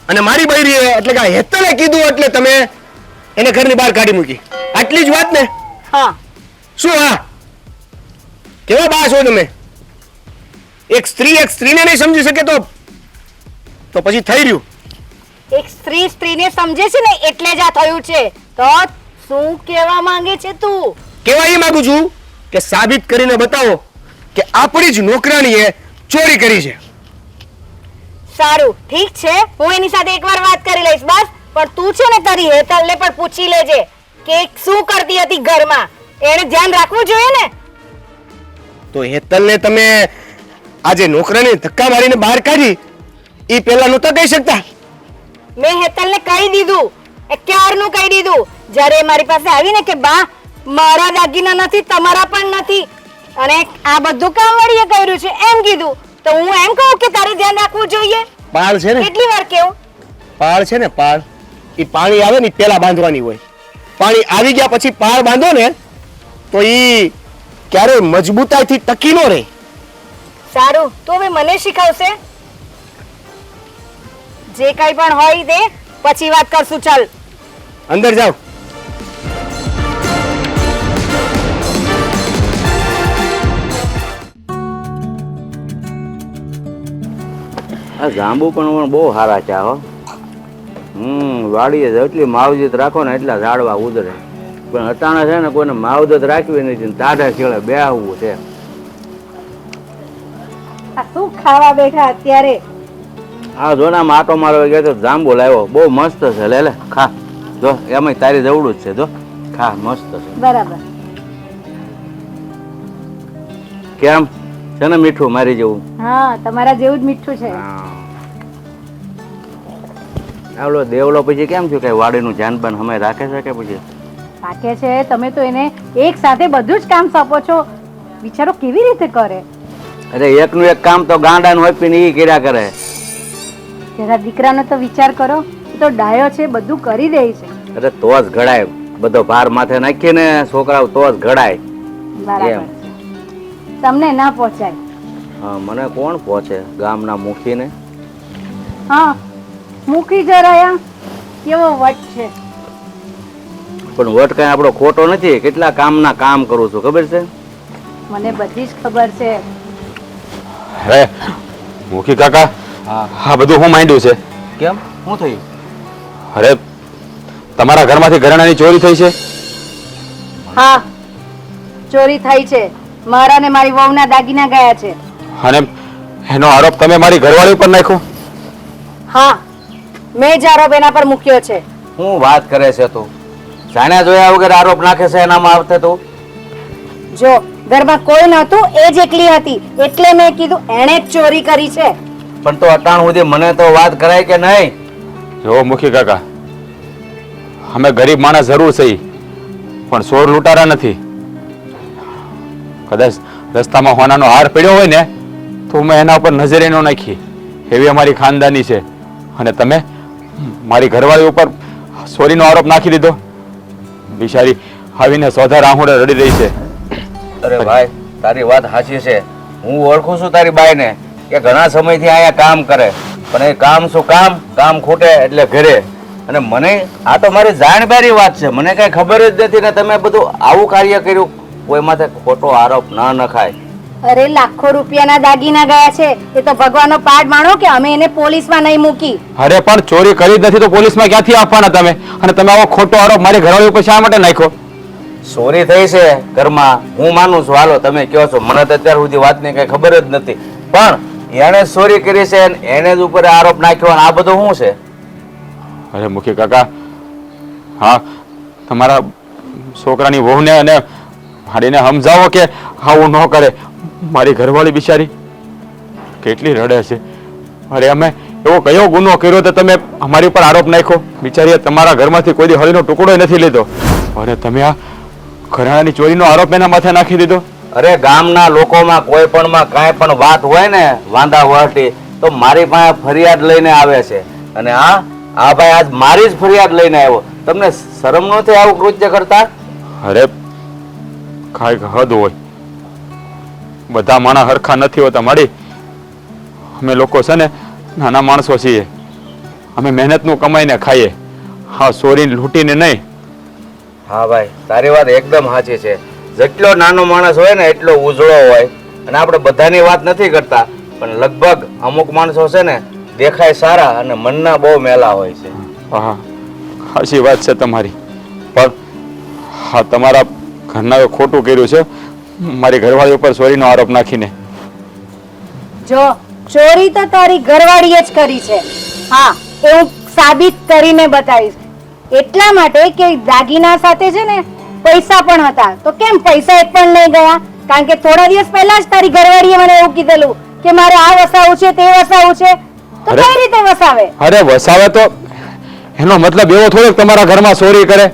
અને મારી બૈરીએ એટલે કે હેતલે કીધું એટલે તમે એને ઘરની બહાર કાઢી મૂકી. આટલી જ વાત ને? હા. શું? હા, કેવા બા છો તમે? એક સ્ત્રીને નહીં સમજી શકે તો પછી થઈ રહ્યું. એક સ્ત્રી સ્ત્રીને સમજે છે ને એટલે જ આ થયું છે. તો શું કહેવા માંગે છે તું? કેવા એ માંગુ છું કે સાબિત કરીને બતાવો કે આપણી જ નોકરાણીએ ચોરી કરી છે. સારું, ઠીક છે, હું એની સાથે એકવાર વાત કરી લઈશ બસ. પણ તું છે ને તારી હેતલને પણ પૂછી લેજે કે શું કરતી હતી ઘરમાં, એને ધ્યાન રાખવું જોઈએ ને. તો હેતલને તમે આજે નોકરાણી ધક્કા મારીને બહાર કાઢી એ પહેલા નહોતા કહી શકતા? મેં હેતલને કહી દીધું, ક્યારનું કહી દીધું. જ્યારે મારી પાસે આવીને કે બા મારા દાગીના નથી, તમારા પણ નથી. અને આ બધું કામવાળીએ કર્યું છે એમ કીધું તો હું એમ કહું કે તારે ધ્યાન રાખવું જોઈએ. પાળ છે ને, કેટલી વાર કેવું? પાળ છે ને, પાળ એ પાણી આવે ને ઈ પેલા બાંધવાની હોય. પાણી આવી ગયા પછી પાળ બાંધો ને તો ઈ ક્યારેય મજબૂતાઈથી ટકી ન રહે. સારું, તો હવે મને શીખવશે. જે કઈ પણ હોય તે પછી વાત કરશું. ચાલ અંદર જાઓ. આ જાંબુ પણ બહુ સારા છે હો. વાડીએ જેટલી માવજત રાખો ને એટલા ઝાડવા ઉતરે. પણ અટાણે છે ને કોઈને માવજત રાખવી નથી, તાઢા છેડે બેહવું છે. આ શું ખાવા બેઠા અત્યારે? આ જોનામાં આટો મારો ગયા તો જાંબુ લાવ્યો, બહુ મસ્ત છે. લે લે ખા. જો એમાં તારી જવડું જ છે. જો ખા, મસ્ત છે. બરાબર. કેમ છે ને મીઠું મારી જેવું? હા, તમારા જેવું જ મીઠું છે. આવલો દેવલો પછી કેમ થયું? કઈ વાડીનું ધ્યાન પણ અમે રાખે છે કે પછી? પાકે છે. તમે તો એને એક સાથે બધું જ કામ સોંપો છો. વિચારો કેવી રીતે કરે? અરે એકનું એક કામ તો ગાંડાનું હોપીને ઈ કર્યા કરે. જરા દીકરાનો તો વિચાર કરો. એ તો ડાયો છે, બધું કરી દે છે. અરે તો જ ઘડાય. બધો ભાર માથે નાખીને છોકરાઓ તો જ ઘડાય. બરાબર એમ. છે. તમને ના પહોંચાય. હા, મને કોણ પહોંચે? ગામના મુખીને. હા, મૂકી જરાયા કેવો વટ છે. પણ વટ કઈ આપણો ખોટો નથી. કેટલા કામના કામ કરું છું ખબર છે? મને બધી જ ખબર છે. હે મુખી કાકા, હા બધું હું માંડ્યું છે. કેમ? શું થયું? અરે તમારા ઘરમાંથી ઘરેણાની ચોરી થઈ છે. હા, ચોરી થઈ છે. મારા ને મારી વહુના દાગીના ગયા છે. અને એનો આરોપ તમે મારી ઘરવાળી ઉપર નાખ્યો. હા, મેં જ આરોપ એના પર મૂક્યો છે. શું વાત કરે છે તું? જાણ્યા જોયા વગર આરોપ નાખે છે એનામાં આવતે તું? જો ઘરમાં કોઈ નહોતું, એ જ એકલી હતી એટલે મેં કીધું એણે જ ચોરી કરી છે. પણ તો અટાણ સુધી મને તો વાત કરાય કે નહીં? જો મુખી કાકા, અમે ગરીબ માણસ જરૂર છે પણ ચોર લૂંટારા નથી. કદાચ રસ્તામાં હોનાનો હાર પડ્યો હોય ને તો મેં એના ઉપર નજરે ન નાખી. એવી અમારી ખાનદાની છે. અને તમે મારી ઘરવાળી ઉપર ચોરીનો આરોપ નાખી દીધો. બિચારી આવીને સોધા રાહુડે રડી રહી છે. અરે ભાઈ, તારી વાત સાચી છે. હું ઓળખું છું તારી બાઈને કે ઘણા સમયથી અહીંયા કામ કરે. પણ એ કામ શું કામ? કામ ખૂટે એટલે ઘરે. અને મને આ તો મારી જાણબારી વાત છે. મને કઈ ખબર જ નથી ને તમે બધું આવું કાર્ય કર્યું. કોઈ માથે ખોટો આરોપ ના નખાય. અરે લાખો રૂપિયાના દાગીના ગયા છે. એ તો ભગવાનનો પાડ માનો કે અમે એને પોલીસમાં નહીં મૂકી. અરે પણ ચોરી કરી જ નથી તો પોલીસમાં ક્યાંથી આપવાના તમે? અને તમે આવો ખોટો આરોપ મારી ઘરવાળી ઉપર શા માટે નાખ્યો? ચોરી થઈ છે ઘરમાં, હું માનું છું. હાલો તમે કહો છો, મને તો અત્યાર સુધી વાતની કઈ ખબર જ નથી. પણ એને ચોરી કરી છે અને એને જ ઉપર આરોપ નાખ્યો અને આ બધું શું છે? અરે મુખી કાકા, હા તમારા છોકરાની વહુને અને હાડીને સમજાવો કે આવું ન કરે. મારી ઘરવાળી બિચારી કેટલી રડે છે. અરે અમે એવો કયો ગુનો કર્યો તો તમે અમારી ઉપર આરોપ નાખ્યો? બિચારીએ તમારા ઘરમાંથી કોઈ દી હળીનો ટુકડો નથી લીધો અને તમે આ ઘરેણાની ચોરીનો આરોપ એના માથે નાખી દીધો. અરે ગામના લોકોમાં કોઈ પણ માં કાંઈ પણ વાત હોય ને વાંધા વહટી તો મારી પાસે ફરિયાદ લઈને આવે છે. અને આ ભાઈ આજ મારી જ ફરિયાદ લઈને આવ્યો. તમને શરમ ન થાય આવું કૃત્ય કરતા? અરે કાંઈક હદ હોય. બધા માણસ હરખા નથી હોતા માડી. અમે લોકો છે ને નાના માણસો છીએ. અમે મહેનતનું કમાઈને ખાઈએ, હા ચોરીને લૂંટીને નહીં. હા ભાઈ, તારી વાત એકદમ સાચી છે. જેટલો નાનો માણસ હોય ને એટલો ઉજળો હોય. અને આપણે બધાની વાત નથી કરતા પણ લગભગ અમુક માણસો છે ને દેખાય સારા અને મનના બહુ મેલા હોય છે. હા સાચી વાત છે તમારી. પણ હા તમારા ઘરના ખોટું કર્યું છે મારી ઘરવાળી ઉપર ચોરીનો આરોપ નાખીને. જો ચોરી તો તારી ઘરવાળીએ જ કરી છે. હા, એ હું સાબિત કરીને બતાવીશ. એટલા માટે કે દાગીના સાથે છે ને પૈસા પણ હતા. તો કેમ પૈસા એક પણ નહીં ગયા? કારણ કે થોડા દિવસ પહેલા જ તારી ઘરવાળીએ મને એવું કીધેલું કે મારે આ વસાવું છે તે વસાવું છે. તો કઈ રીતે વસાવે? અરે વસાવે તો એનો મતલબ એવો થોડોક તમારા ઘરમાં ચોરી કરે.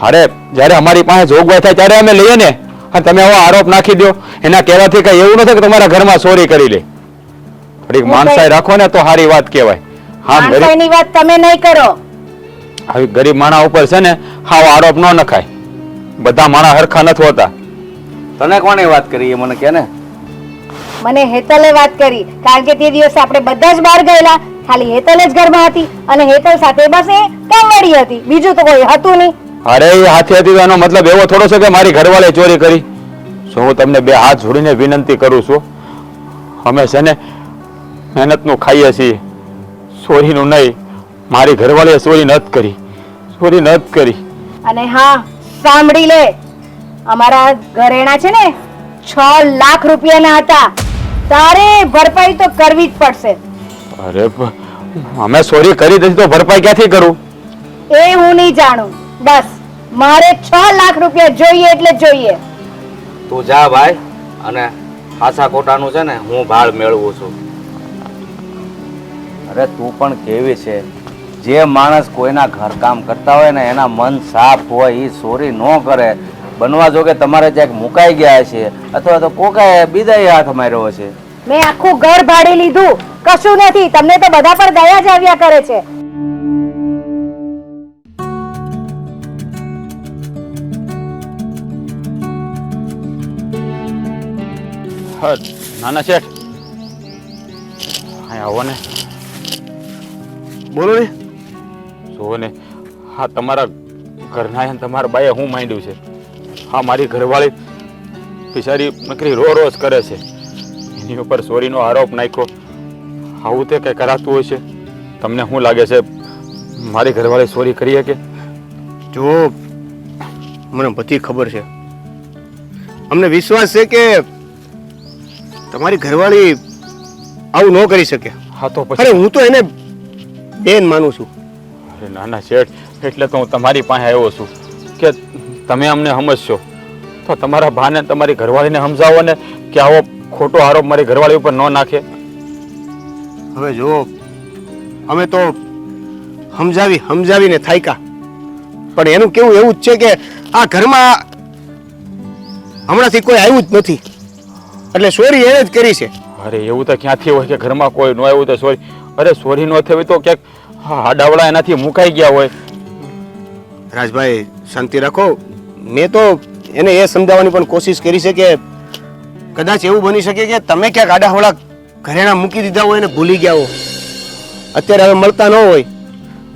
અરે જ્યારે અમારી પાસે જોગવાઈ થાય ત્યારે અમે લઈએ ને, અને તમે આવો આરોપ નાખી દો. એના કહેવાથી કઈ એવું નથી કે તમારા ઘરમાં ચોરી કરી લે. થોડીક માનસાઈ રાખો ને તો સારી વાત કહેવાય. હા, માણસાઈની વાત તમે નહીં કરો. આવી ગરીબ માણસ ઉપર છે ને હાવ આરોપ ન નખાય. બધા માણસ હરખા નથી હોતા. તને કોણે વાત કરી એ મને કે ને. મને હેતલે વાત કરી, કારણ કે તે દિવસે આપણે બધા જ બહાર ગયેલા, ખાલી હેતલ જ ઘરમાં હતી અને હેતલ સાથે બસ એ કામવાળી હતી, બીજું તો કોઈ હતું નહીં. અરે એ હાથે હતી તો એનો મતલબ એવો થોડો છે કે મારી ઘરવાળે ચોરી કરી. શું હું તમને બે હાથ જોડીને વિનંતી કરું છું, અમે છે ને મહેનતનું ખાઈએ છીએ, ચોરીનું નહીં. મારી ઘરવાળીએ ચોરી નથી કરી, ચોરી નથી કરી. અને હા, સાંભળી લે, અમારા ઘરેણા છે ને 6 લાખ રૂપિયાના હતા, તારે ભરપાઈ તો કરવી જ પડશે. અરે અમે ચોરી કરી દીધી તો ભરપાઈ ક્યાંથી કરું? એ હું નહીં જાણું, બસ મારે 6 લાખ રૂપિયા જોઈએ એટલે જોઈએ. તું જા ભાઈ, અને આશા કોટાનું છે ને હું ભાળ મેળવું છું. અરે તું પણ કેવી છે, જે માણસ કોઈના ઘરકામ કરતા હોય ને એના મન સાફ હોય એ ચોરી ન કરે. બનવા જો કે તમારે ક્યાંક મુકાઈ ગયા છે અથવા તો કોકાએ બીજાએ હાથ માર્યો છે. મેં આખું ઘર ભાડે લીધું, કશું નથી. તમને તો બધા પર દયા જ આવ્યા કરે છે. હા, નાના શેઠ અહીં આવો ને. બોલો ને. જુઓ ને, હા તમારા ઘરના અને તમારા બાએ હું માંડ્યું છે. હા, મારી ઘરવાળી બિચારી નકરી રોજ કરે છે, એની ઉપર ચોરીનો આરોપ નાખ્યો. આવું તે કંઈ કરાતું હોય છે? તમને શું લાગે છે મારી ઘરવાળી ચોરી કરી કે? જો મને બધી ખબર છે, અમને વિશ્વાસ છે કે તમારી ઘરવાળી આવું ન કરી શકે. હા તો અરે પછી હું તો એને બેન માનું છું. અરે નાના શેઠ, એટલે તો હું તમારી પાસે આવ્યો છું કે તમે અમને સમજશો. તો તમારા ભાને તમારી ઘરવાળીને સમજાવો ને કે આવો ખોટો આરોપ મારી ઘરવાળી ઉપર ન નાખે. હવે જો અમે તો સમજાવીને થાયકા, પણ એનું કેવું એવું જ છે કે આ ઘરમાં હમણાંથી કોઈ આવ્યું જ નથી, એટલે ચોરી એને જ કરી છે. અરે એવું તો ક્યાંથી હોય કે ઘરમાં કોઈ ન આવ્યું તો ચોરી? અરે ચોરી ન થવી તો ક્યાંક આડાવડા એનાથી મુકાઈ ગયા હોય. રાજભાઈ શાંતિ રાખો. મેં તો એને એ સમજાવવાની પણ કોશિશ કરી છે કે કદાચ એવું બની શકે કે તમે ક્યાંક આડાહવડા ઘરેણા મૂકી દીધા હોય અને ભૂલી ગયા હો, અત્યારે હવે મળતા ન હોય.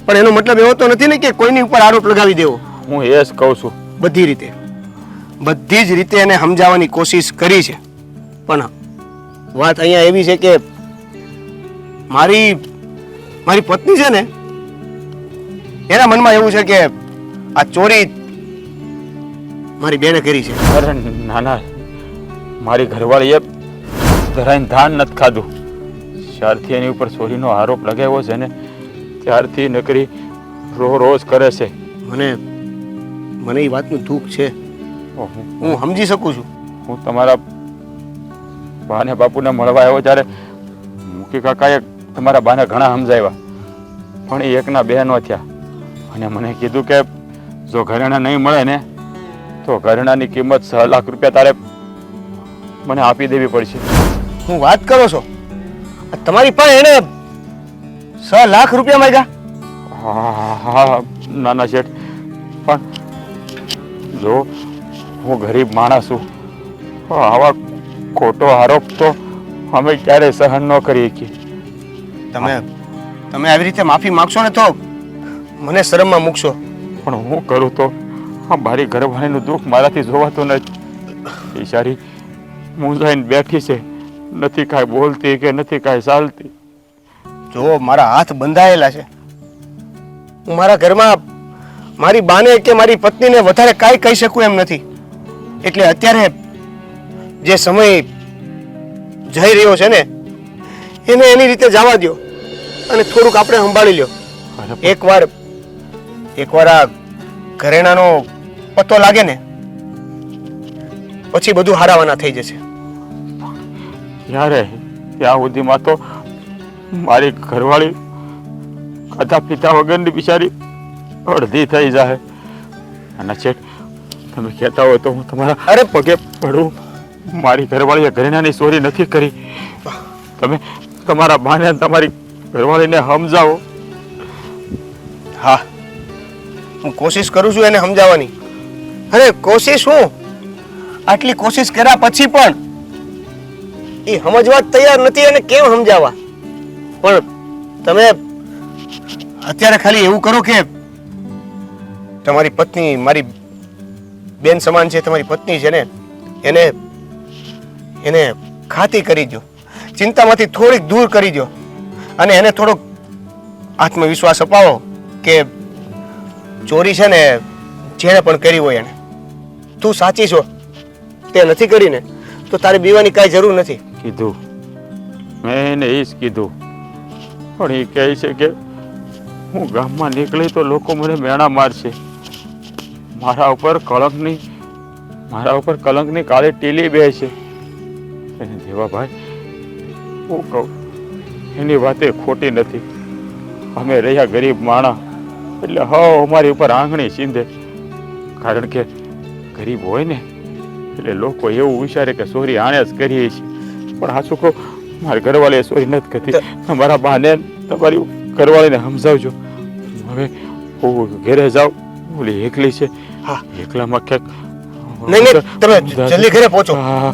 પણ એનો મતલબ એવો તો નથી ને કે કોઈની ઉપર આરોપ લગાવી દેવો. હું એ જ કહું છું. બધી જ રીતે એને સમજાવવાની કોશિશ કરી છે, પણ વાત અહીંયા એવી છે કે મારી પત્ની છે ને એના મનમાં એવું છે કે આ ચોરી મારી બેને કરી છે. અરે નાના, મારી ઘરવાળીએ જરાય ધાન નથી ખાધું. જ્યારથી એની ઉપર ચોરીનો આરોપ લગાવ્યો છે ને ત્યારથી નકરી રોજ કરે છે. મને એ વાતનું દુઃખ છે, હું સમજી શકું છું. હું તમારા બાને બાપુને મળવા આવ્યો ત્યારે મુકી કાકાએ તમારા બાને ઘણા સમજાવ્યા, પણ એ એકના બે ન થયા. અને મને કીધું કે જો ઘરેણા નહીં મળે ને તો ઘરેણાની કિંમત 6 લાખ રૂપિયા તારે મને આપી દેવી પડશે. હું વાત કરો છો? તમારી પાસે એને 6 લાખ રૂપિયા માંગ્યા? હા નાના શેઠ, પણ જો હું ગરીબ માણસ છું, આવા ખોટો આરોપ તો અમે ક્યારેય સહન ન કરી શકીએ. તમે આવી રીતે માફી માંગશો ને તો મને શરમમાં મૂકશો. પણ હું કરું તો આ મારી ઘરવાળીનું દુઃખ મારાથી જોવાતું નથી. બિચારી મૂંઝાઈને બેઠી છે, નથી કાંઈ બોલતી કે નથી કાંઈ ચાલતી. જો મારા હાથ બંધાયેલા છે, હું મારા ઘરમાં મારી બાને કે મારી પત્નીને વધારે કાંઈ કહી શકું એમ નથી. એટલે અત્યારે જે સમય જઈ રહ્યો છે ને એને એની રીતે જવા દો અને થોડુંક આપણે સંભાળી લ્યો. એકવાર આ ઘરેણાનો પત્તો લાગે ને પછી બધું હારાવાના થઈ જશે. યારે ત્યાં સુધીમાં તો મારી ઘરવાળી ખાધા પીતા વગરની બિચારી અડધી થઈ જાય. અને શેઠ, તમે કહેતા હોય તો હું તમારા અરે! પગે પડું. મારી ઘરવાળીએ ઘરેણાની ચોરી નથી કરી. તમે તમારા બાને અને તમારી ઘરવાળીને સમજાવો. હા, હું કોશિશ કરું છું એને સમજાવવાની. અરે કોશિશ હું, આટલી કોશિશ કર્યા પછી પણ એ સમજવા જ તૈયાર નથી. અને કેમ સમજાવવા? પણ તમે અત્યારે ખાલી એવું કરો કે તમારી પત્ની મારી બેન સમાન છે, તમારી પત્ની છે ને એને એને ખાતી કરી દો, ચિંતામાંથી થોડીક દૂર કરી દો અને એને થોડોક આત્મવિશ્વાસ અપાવો કે ચોરી છે ને જેણે પણ કરી હોય એને, તું સાચી છો, તે નથી કરીને તો તારે બીવાની કાંઈ જરૂર નથી. કીધું મેં એને એ જ કીધું, પણ એ કહે છે કે હું ગામમાં નીકળી તો લોકો મને મેણા મારશે. મારા ઉપર કલંકની કાળી ટીલી બે છે. એને દેવાભાઈ, હું કહું એની વાતે ખોટી નથી. અમે રહ્યા ગરીબ માણા એટલે અમારી ઉપર આંગળી સીંધે. કારણ કે ગરીબ હોય ને એટલે લોકો એવું વિચારે કે ચોરી આણે જ કરીએ છીએ. પણ આ શું કહું, મારી ઘરવાળીએ ચોરી નથી કરતી. તમારા બાને તમારી ઘરવાળીને સમજાવજો. હવે હું ઘરે જાઉં, ઓલી એકલી છે. હા, એકલામાં ક્યાંક નહીં, તમે જલ્દી ઘરે પહોંચો. હા.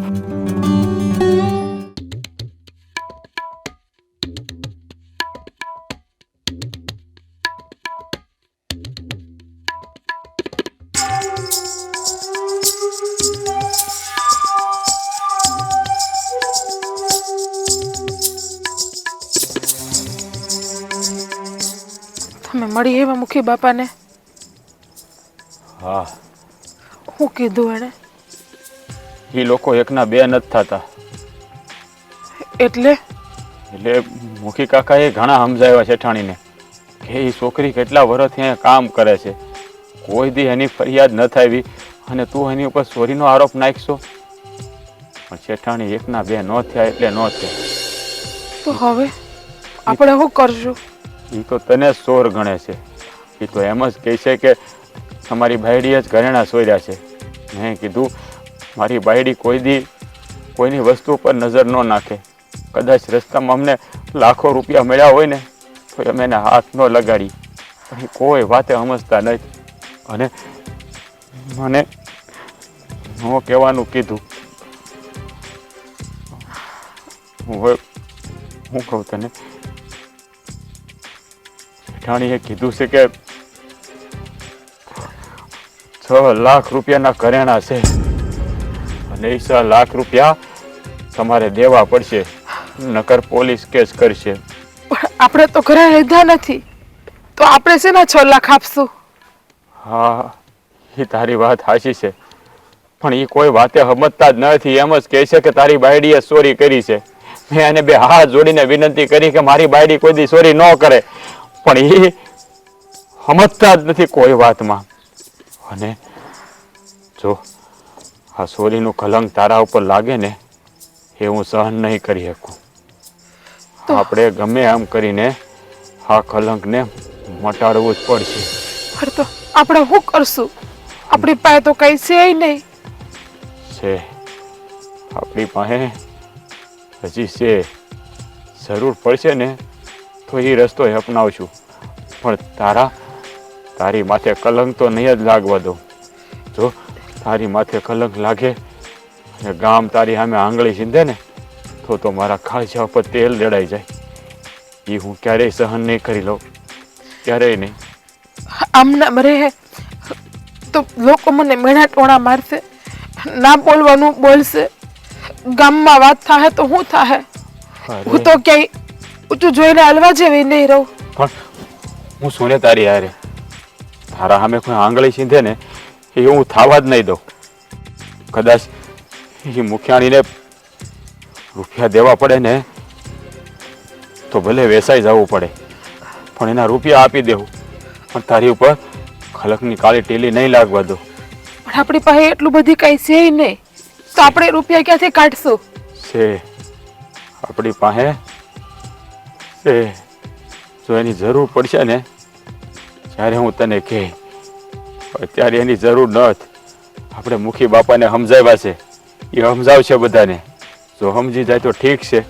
તમે મળી એવા મુખી બાપાને? હા, હું કીધું એને? એ લોકો એકના બે નથી થતા. એટલે મુખી કાકાએ ઘણા સમજાવ્યા શેઠાણીને કે એ છોકરી કેટલા વર્ષથી અહીંયા કામ કરે છે, કોઈ દી એની ફરિયાદ ન થાવી અને તું એની ઉપર ચોરીનો આરોપ નાખશો. પણ શેઠાણી એકના બે ન થયા એટલે ન થયા. તો હવે આપણે શું કરશું? એ તો તને ચોર ગણે છે. એ તો એમ જ કહે છે કે તમારી બાયડીએ જ ઘરેણા ચોર્યા છે. મેં કીધું મારી બાયડી કોઈ દી કોઈની વસ્તુ પર નજર ન નાખે. કદાચ રસ્તામાં અમને લાખો રૂપિયા મળ્યા હોય ને તો અમે એને હાથ ન લગાડી. પણ એ કોઈ વાતે સમજતા નથી. અને મને હું કહેવાનું કીધું. હું કહું તને, જેઠાણીએ કીધું છે કે 6 લાખ રૂપિયાના ઘરેણા છે અને એ 6 લાખ રૂપિયા તમારે દેવા પડશે, નકર પોલીસ કેસ કરશે. પણ આપણે તો ઘરે લીધા નથી, તો આપણે શેના 6 લાખ આપશું? હા, એ તારી વાત સાચી છે, પણ એ કોઈ વાતે સમજતા જ નથી. એમ જ કહે છે કે તારી બાયડીએ ચોરી કરી છે. મેં એને બે હાથ જોડીને વિનંતી કરી કે મારી બાયડી કોઈ દી ચોરી ન કરે, પણ એ સમજતા જ નથી કોઈ વાતમાં. અને જો આ ચોરીનું કલંક તારા ઉપર લાગે ને એ હું સહન નહીં કરી શકું. આપણે ગમે એમ કરીને આ કલંકને મટાડવું જ પડશે. પણ તો આપણે શું કરશું? આપણી પાસે તો કઈ છે નહીં. છે, આપણી પાસે હજી છે. જરૂર પડશે ને તો એ રસ્તો અપનાવશું. પણ તારી માથે કલંક તો નહીં જ લાગવા દઉં. જો તારી માથે કલંક લાગે અને ગામ તારી સામે આંગળી સીંધે ને તો મારા કાળજા ઉપર તેલ રેડાઈ જાય. એ હું ક્યારેય સહન નહીં કરી લઉં, ક્યારેય નહીં. આમ નામ રહે તો લોકો મને મેણા ટોણા મારશે, ના બોલવાનું બોલશે, ગામમાં વાત થાય તો શું થાય? હું તો ક્યાંય ઊંચું જોઈને હલવા જેવી નહીં રહું. પણ હું સુને તારી હારે તારા સામે કોઈ આંગળી સીંધે ને એ હું થવા જ નહીં દઉં. કદાચ એ મુખિયાણીને રૂપિયા દેવા પડે ને તો ભલે વેસાઈ જવું પડે, પણ એના રૂપિયા આપી દેવું. પણ તારી ઉપર ખલકની કાળી ટીલી નહીં લાગવા દો. પણ આપણી પાસે એટલું બધી કઈ છે નહીં, તો આપણે રૂપિયા ક્યાંથી કાઢશું? છે, આપણી પાસે છે. જો એની જરૂર પડશે ને ત્યારે હું તને કહે અત્યારે એની જરૂર નથી. આપણે મુખી બાપાને સમજાવ્યા છે, એ સમજાવશે બધાને. જો સમજી જાય તો ઠીક છે,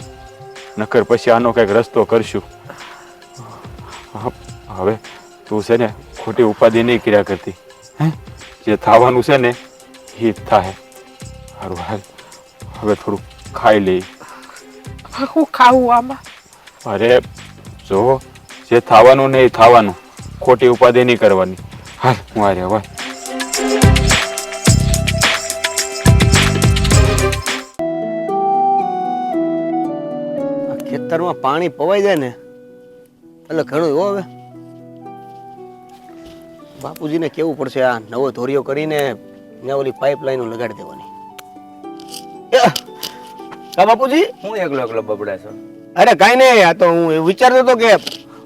નકર પછી આનો કંઈક રસ્તો કરશું. હવે તું છે ને ખોટી ઉપાધિ નહીં કર્યા કરતી. હે, જે થવાનું છે ને એ જ થાય. સારું હાલ, હવે થોડું ખાઈ લઈ. હું ખાવું આમાં? અરે જો, જે થવાનું ને એ થવાનું, ખોટી ઉપાધિ નહીં કરવાની. હાલ હું આ રહ્યો. ખેતરમાં પાણી પવાઈ જાય ને એટલે ઘણું હો. હવે બાપુજીને કેવું પડશે, આ નવો ધોરિયો કરીને ત્યાં ઓલી પાઇપલાઈન લગાડી દેવાની. કા બાપુજી? હું એકલો એકલો બબડે છો? અરે કાંઈ નહીં, આ તો હું એવું વિચારતો હતો કે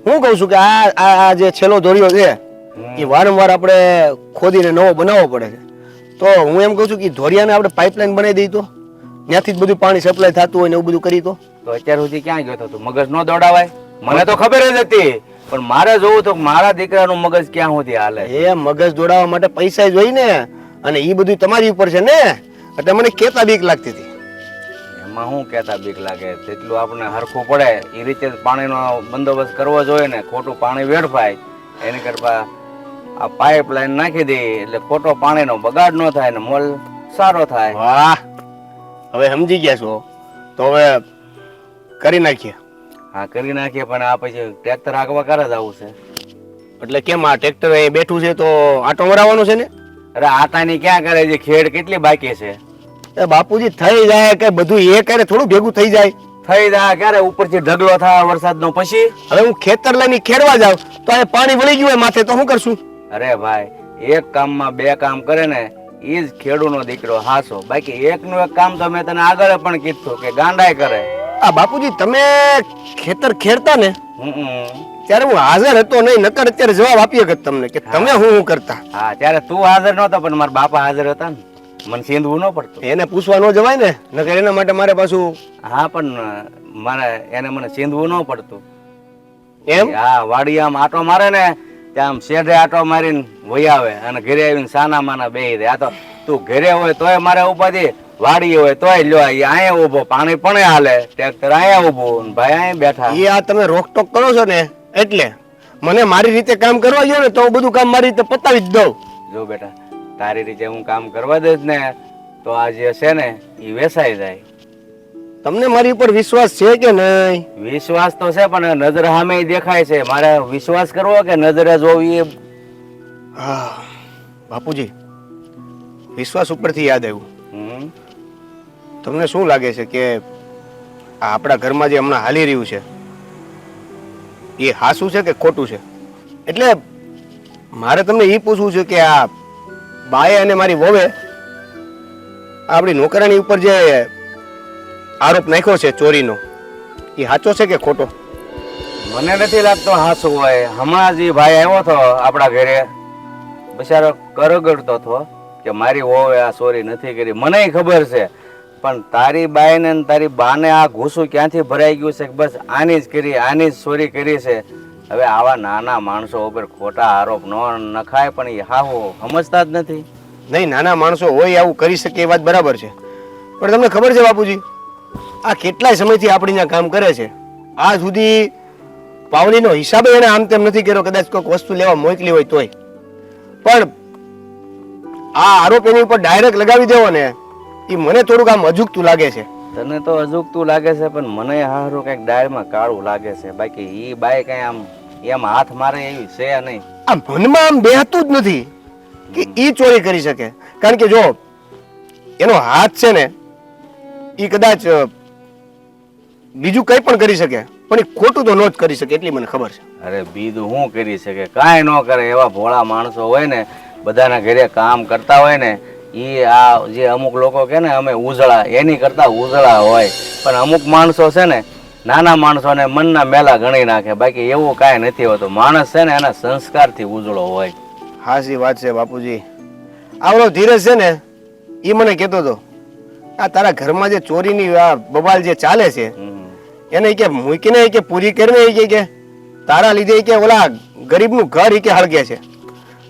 હું કહું છું કે આ જે છેલ્લો ધોરિયો છે એ વારંવાર આપણે ખોદીને નવો બનાવવો પડે છે. તો હું એમ કહું છું કે ધોરિયાને આપણે પાઇપલાઈન બનાવી દઈ તો ત્યાંથી જ બધું પાણી સપ્લાય થતું હોય ને એવું બધું કરી તો. તો અત્યાર સુધી ક્યાં ગયો હતો તું? મગજ નો દોડાવાય? મને તો ખબર જ હતી, પણ મારે જોવું તો મારા દીકરાનું મગજ ક્યાં સુધી હાલે. એ મગજ દોડાવવા માટે પૈસા જોઈ ને, અને એ બધું તમારી ઉપર છે ને, એટલે મને કેતા બીક લાગતી હતી. એમાં શું કહેતા બીક લાગે? જેટલું આપણે હરખું પડે એ રીતે પાણીનો બંદોબસ્ત કરવો જોઈએ ને. ખોટું પાણી વેડફાય એની કરતા આ પાઇપલાઈન નાખી દે એટલે ખોટો પાણીનો બગાડ ન થાય ને મોલ સારો થાય. વાહ, હવે સમજી ગયા છો તો હવે કરી નાખીએ. હા કરી નાખીએ, પણ આ પછી ટ્રેક્ટર આગવા કરે જ આવું છે. એટલે કેમ આ ટ્રેક્ટર અહીં બેઠું છે તો આટો મરાવવાનો છે ને? અરે આતાની ક્યાં કરે છે? ખેડ કેટલી બાકી છે? એ બાપુજી થઈ જાય કે બધું એ કરે, થોડું ભેગું થઈ જાય. થઈ જાય ક્યારે? ઉપરથી ઢગલો થાય વરસાદનો પછી. હવે હું ખેતર લઈને ખેડવા જાઉં તો આ પાણી વળી ગયું હોય માથે તો શું કરશું? અરે ભાઈ, એક કામમાં બે કામ કરે ને એ જ ખેડૂનો દીકરો હાસો. બાકી એકનું એક કામ તો મેં તને આગળ પણ કીધું કે ગાંડાય કરે. આ બાપુજી તમે ખેતર ખેડતા ને હમ. ત્યારે હું હાજર હતો નહીં, નકર અત્યારે જવાબ આપીએ કે તમને કે તમે હું કરતા. હા ત્યારે તું હાજર નહોતો, પણ મારા બાપા હાજર હતા ને, મને સીંધવું ન પડતું. એને પૂછવા ન જવાય ને, નકર એના માટે મારે પાછું. હા પણ મારે એને મને સીંધવું ન પડતું એમ? હા, વાડી આમ આટો મારે ને ત્યાં આમ શેઢે આટો મારીને વહી આવે અને ઘરે આવીને સાના માના બેહી દે. આ તો તું ઘરે હોય તોય મારે ઉપાધિ, વાડી હોય તોય લ્યો અહીંયા ઉભો, પાણી પણ હાલે, ટ્રેક્ટર અહીંયા ઉભું, ભાઈ અહીંયા બેઠા. એ આ તમે રોકટોક કરો છો ને એટલે મને મારી રીતે કામ કરવા ગયો ને તો હું બધું કામ મારી રીતે પતાવી જ દઉં. જો બેટા, તારી રીતે હું કામ કરવા દઈશ ને તો આ જે છે ને એ વેસાઈ જાય. તમને મારી ઉપર વિશ્વાસ છે કે નહીં? વિશ્વાસ તો છે, પણ નજર સામે દેખાય છે. મારે વિશ્વાસ કરવો કે નજરે જોવી? હા બાપુજી, વિશ્વાસ ઉપરથી યાદ આવ્યું. હમ. તમને શું લાગે છે કે આ આપણા ઘરમાં જે હમણાં હાલી રહ્યું છે એ હાસું છે કે ખોટું છે? એટલે મારે તમને એ પૂછવું છે કે આ બાએ અને મારી વહુએ આપણી નોકરાણી ઉપર જે આરોપ નાખ્યો છે ચોરીનો, એ સાચો છે કે ખોટો? મને નથી લાગતો હાસું હોય. હમણાં જ ઈ ભાઈ આવ્યો હતો આપણા ઘરે, બિચારો કરગડતો હતો કે મારી વહુએ આ ચોરી નથી કરી. મને ખબર છે, પણ તારી બાઈને ને તારી બાને આ ઘૂસું ક્યાંથી ભરાઈ ગયું છે કે બસ આની જ કરી, આની જ ચોરી કરી છે. હવે આવા નાના માણસો ઉપર ખોટા આરોપ ન નખાય, પણ એ હાહો સમજતા જ નથી. નહીં, નાના માણસો હોય આવું કરી શકે એ વાત બરાબર છે, પણ તમને ખબર છે બાપુજી, આ કેટલાય સમયથી આપણી ત્યાં કામ કરે છે, આ સુધી પાવલીનો હિસાબે એને આમ તેમ નથી કર્યો. કદાચ કોઈક વસ્તુ લેવા મોકલી હોય તોય, પણ આ આરોપ એની ઉપર ડાયરેક્ટ લગાવી દેવો ને એ મને થોડુંક આમ અજુગતું લાગે છે. તને તો અજુગતું લાગે છે, પણ મને હારું કઈક ડાળમાં કાળું લાગે છે. બાકી ઈ બાઈ કઈ આમ એમ હાથ મારે એવી છે નહીં. આ મનમાં આમ બેહતું જ નથી કે ઈ ચોરી કરી શકે, કારણ કે જો એનો હાથ છે ને ઈ કદાચ બીજું કઈ પણ કરી શકે, પણ એ ખોટું તો ન જ કરી શકે એટલી મને ખબર છે. અરે બીજું શું કરી શકે? કાંઈ ન કરે. એવા ભોળા માણસો હોય ને, બધાના ઘરે કામ કરતા હોય ને, ઈ આ જે અમુક લોકો કે ને અમે ઉજળા, એની કરતા ઉજળા હોય. પણ અમુક માણસો છે ને નાના માણસોને મનના મેલા ગણી નાખે. બાકી એવું કાંઈ નથી હોતું. માણસ છે ને એના સંસ્કારથી ઉજળો હોય. હાસી વાત છે બાપુજી. આવડો ધીરજ છે ને એ મને કહેતો હતો આ તારા ઘરમાં જે ચોરીની આ બબાલ જે ચાલે છે એને કે મૂકીને કે પૂરી કરીને કે તારા લીધે કે ઓલા ગરીબનું ઘર કે હળગે છે.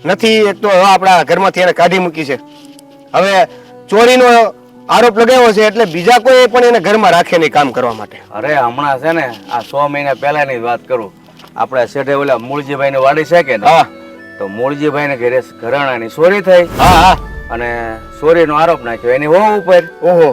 નથી. એક તો હવે આપણા ઘરમાંથી એને કાઢી મૂકી છે. હવે ચોરીનો આરોપ લગાવ્યો છે એટલે બીજા કોઈ પણ એને ઘરમાં રાખે નહીં કામ કરવા માટે. અરે હમણાં છે ને આ 6 મહિના પહેલાની જ વાત કરું. આપણે શેઠે ઓલા મૂળજીભાઈ ની વાડી છે કે ને? હા તો મૂળજીભાઈ ને ઘરે ઘરાણાની ચોરી થઈ હા હા. અને ચોરીનો આરોપ નાખ્યો એની વહુ ઉપર. ઓહો.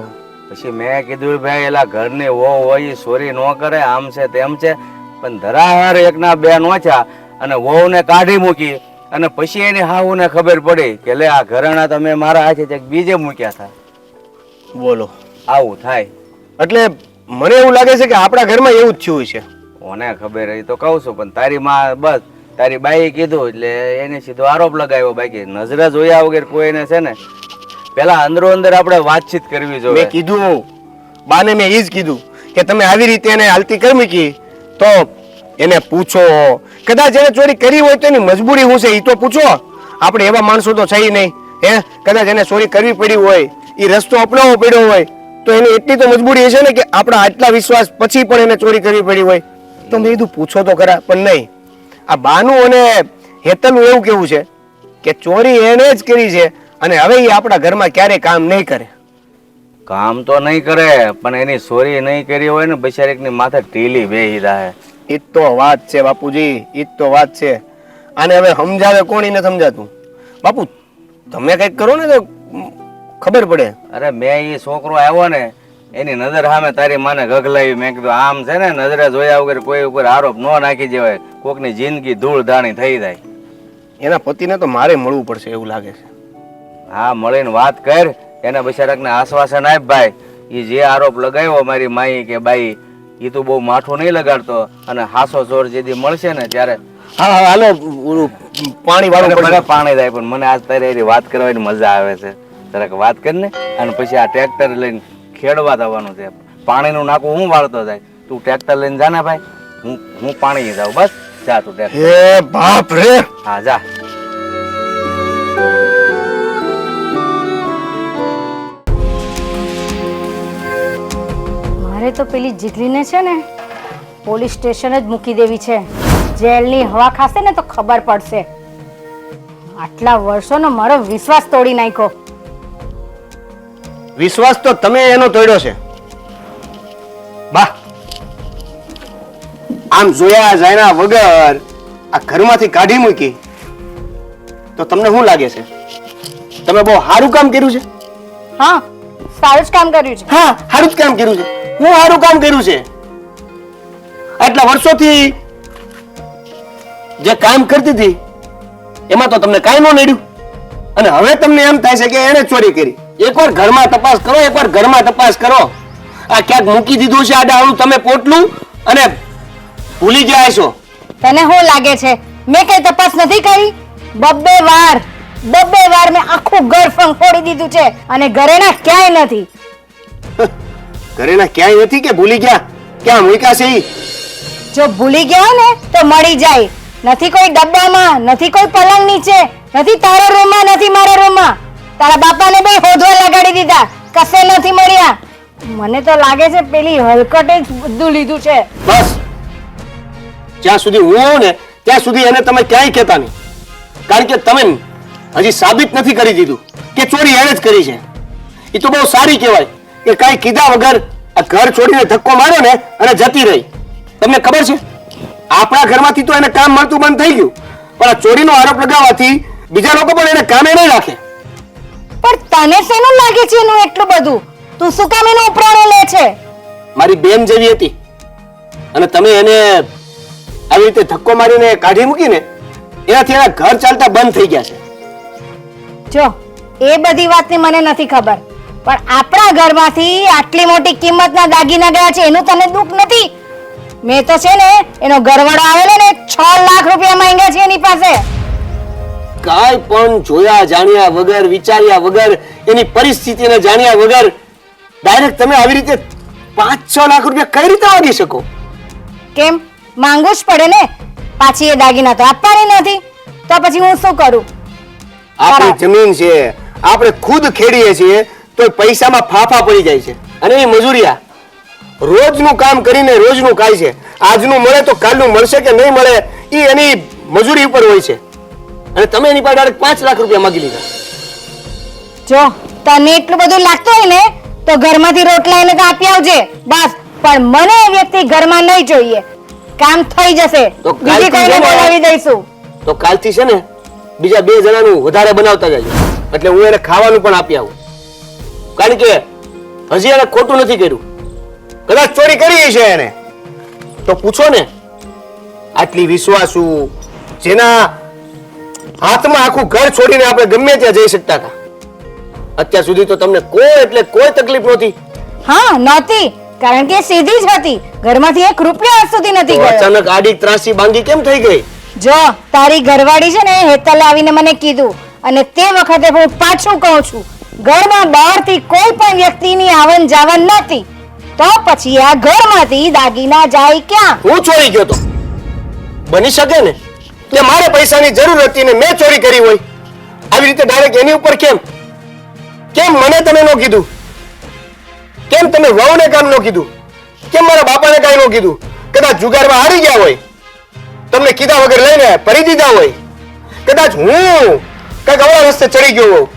પછી મેં કીધું ભાઈ એલા ઘરની વહુ હોય ઈ ચોરી ન કરે, આમ છે તેમ છે. પણ ધરાહાર એકના બે નોચ્યા અને વહુને કાઢી મૂકી અને પછી એની હાહુને ખબર પડી કે લે આ ઘરાણા તમે મારા હાથે બીજે મૂક્યા હતા. બોલો. આવું થાય. એટલે મને એવું લાગે છે કે આપણા ઘરમાં એવું જ થયું છે. કોને ખબર એ તો કહું છું, પણ તારી માં બસ તારી બાઈએ કીધું એટલે એને સીધો આરોપ લગાવ્યો. બાકી નજરે જોયા વગર કોઈને છે ને પેલા અંદરો અંદર આપણે વાતચીત કરવી મેં જોઈએ. કીધું બાને, મેં એ જ કીધું કે તમે આવી રીતે એને હાલતી કરી મૂકી તો એને પૂછો. કદાચ એને ચોરી કરી હોય તો એની મજબૂરી શું છે એ તો પૂછો. આપણે એવા માણસો તો છે નહીં. હે, કદાચ એને ચોરી કરવી પડી હોય, એ રસ્તો અપનાવવો પડ્યો હોય તો એની એટલી તો મજબૂરી હશે ને કે આપણા આટલા વિશ્વાસ પછી પણ એને ચોરી કરવી પડી હોય તો મેં કીધું પૂછો તો ખરા. પણ નહીં, આ બાનું અને હેતલનું એવું કેવું છે કે ચોરી એને જ કરી છે અને હવે એ આપણા ઘરમાં ક્યારેય કામ નહીં કરે. કામ તો નહીં કરે પણ એની ચોરી નહીં કરી હોય ને બિચારીકની માથે ટીલી બેહી રહે. ઈ તો વાત છે બાપુજી, ઈ તો વાત છે. આને હવે સમજાવે કોણ એને સમજાતું? બાપુ તમે કઈક કરો ને તો ખબર પડે. અરે મેં એ છોકરો આવ્યો ને એની નજર સામે તારી માને ગગલાવી. મેં કીધું આમ છે ને નજરે જોયા વગર કોઈ ઉપર આરોપ ન નાખી જવાય, કોકની જિંદગી ધૂળ ધાણી થઈ જાય. એના પતિને તો મારે મળવું પડશે એવું લાગે છે. હા, મળીને વાત કર. એના બિચારાકને આશ્વાસન આપ ભાઈ. એ જે આરોપ લગાવ્યો મારી માઈ કે બાઈ એ તું બહુ માઠું નહીં લગાડતો અને હાસો ચોર જેથી મળશે ને ત્યારે હા હા હાલો, ઓલું પાણી વાળું ભલે પડશે. પાણી જાય પણ મને આજ તારી હારે વાત કરવાની મજા આવે છે. જરાક વાત કર ને. અને પછી આ ટ્રેક્ટર લઈને ખેડવા જવાનું છે. પાણીનું નાકું હું વાળતો જાય, તું ટ્રેક્ટર લઈને જા ને ભાઈ. હું પાણી જાઉં. બસ જા તું ટ્રેક્ટર. હે બાપ રે. હા જા. મારે તો પેલી જીગલીને છે ને પોલીસ સ્ટેશન જ મૂકી દેવી છે. જેલની હવા ખાશે ને તો ખબર પડશે. આટલા વર્ષોનો મારો વિશ્વાસ તોડી નાખ્યો. વિશ્વાસ તો તમે એનો તોડ્યો છે બા. આમ જોયા જાણ્યા વગર આ ઘરમાંથી કાઢી મૂકી તો તમને શું લાગે છે? તમે બહુ સારું કામ કર્યું છે. હા, સારું જ કામ કર્યું છે. હા, સારું જ કામ કર્યું છે. હું સારું કામ કર્યું છે. આટલા વર્ષોથી જે કામ કરતી હતી એમાં તો તમને કાંઈ ન નડ્યું અને હવે તમને એમ થાય છે કે એણે ચોરી કરી. એકવાર ઘરમાં તપાસ કરો, એકવાર ઘરમાં તપાસ કરો. આ ક્યાંક મૂકી દીધું છે આડાહણું તમે પોટલું અને ભૂલી ગયા છો. તને શું લાગે છે મેં કઈ તપાસ નથી કરી? બબ્બે વાર મેં આખું ઘર ફંફોડી દીધું છે અને ઘરેણા ક્યાંય નથી. ઘરેના ક્યાંય નથી કે ભૂલી ગયા? ક્યાં મૂક્યા છે ઈ? જો ભૂલી ગયા ને તો મળી જાય. નથી કોઈ ડબ્બામાં, નથી કોઈ પલંગ નીચે, નથી તારા રૂમમાં, નથી મારા રૂમમાં. તારા બાપાને બે હોધવા લગાડી દીધા, કશે નથી મળ્યા. મને તો લાગે છે પેલી હલકટે જ બધું લીધું છે. બસ જ્યાં સુધી હું હોઉં ને ત્યાં સુધી એને તમે ક્યાંય કહેતા નહીં. કારણ કે તમે હજી સાબિત નથી કરી દીધું કે ચોરી એણે જ કરી છે. એ તો બહુ સારી કહેવાય કે કાંઈ કીધા વગર આ ઘર છોડીને ધક્કો માર્યો ને અને જતી રહી. તમને ખબર છે આપણા ઘરમાંથી તો એને કામ મળતું બંધ થઈ ગયું પણ આ ચોરીનો આરોપ લગાવવાથી બીજા લોકો પણ એને કામે નહીં રાખે. પણ તને શેનું લાગે છે એનું એટલું બધું? તું શું કામ એનો ઉપરાણો લે છે? મારી બેન જેવી હતી અને તમે એને આવી રીતે ધક્કો મારીને કાઢી મૂકીને એનાથી એના ઘર ચાલતા બંધ થઈ ગયા છે. જો એ બધી વાતની મને નથી ખબર, પણ આપણા ઘરમાંથી આટલી મોટી કિંમતના દાગીના ગયા છે એનું તને દુઃખ નથી? મેં તો છે ને એનો ઘરવાળો આવેલો ને 6 લાખ રૂપિયા માંગ્યા છે એની પાસે. કાંઈ પણ જોયા જાણ્યા વગર, વિચાર્યા વગર, એની પરિસ્થિતિને જાણ્યા વગર ડાયરેક્ટ તમે આવી રીતે 5-6 લાખ રૂપિયા કઈ રીતે માંગી શકો? કેમ માંગવું જ પડે ને? પાછી એ દાગીના તો આપવાની નથી તો પછી હું શું કરું? આપણી જમીન છે, આપણે ખુદ ખેડીએ છીએ તો પૈસામાં ફાફા પડી જાય છે અને એ મજૂરિયા રોજનું કામ કરીને રોજનું ખાય છે. આજનું મળે તો કાલનું મળશે કે નહીં મળે એ એની મજૂરી ઉપર હોય છે. અને તમે એની પાસે ડાયરેક્ટ 5 લાખ રૂપિયા માંગી લીધા. જો તને એટલું બધું લાગતું હોય ને તો ઘરમાંથી રોટલા એને તો આપી આવજે બસ, પણ મને એ વ્યક્તિ ઘરમાં નહીં જોઈએ. કામ થઈ જશે, તો બીજી કાલથી કોઈને જમા. બોલાવી દઈશું. તો કાલથી છે ને બીજા 2 જણાનું વધારે બનાવતા જજો, એટલે હું એને ખાવાનું પણ આપી આવું. કારણ કે હજી એને ખોટું નથી કર્યું. કદાચ ચોરી કરી છે એને તો પૂછો ને. આટલી વિશ્વાસુ, જેના હાથમાં આખું ઘર છોડીને આપણે ગમે ત્યાં જઈ શકતા હતા, અત્યાર સુધી તો તમને કોઈ એટલે કોઈ તકલીફ નહોતી. હા નહોતી, કારણ કે સીધી જ હતી. ઘરમાંથી 1 રૂપિયો આજ સુધી નથી તો ગયો. અચાનક આડી ત્રાસી બાંગી કેમ થઈ ગઈ? જો તારી ઘરવાળી છે ને હેતલે આવીને મને કીધું, અને તે વખતે હું પાછું કહું છું, ઘરમાં બહારથી કોઈ પણ વ્યક્તિની આવન જાવન નથી, તો પછી આ ઘરમાંથી દાગીના જાય ક્યાં? હું ચોરી ગયો તો બની શકે ને કે મારે પૈસાની જરૂર હતી ને મેં ચોરી કરી હોય. આવી રીતે ડાયરેક્ટ એની ઉપર કેમ કેમ મને તમે ન કીધું? કેમ તમે વહુને કામ ન કીધું? કેમ મારા બાપાને કાંઈ ન કીધું? કદાચ જુગારમાં હારી ગયા હોય, તમને કીધા વગર લઈને ફરી દીધા હોય, કદાચ હું કઈક અવળા રસ્તે ચડી ગયો હોઉં,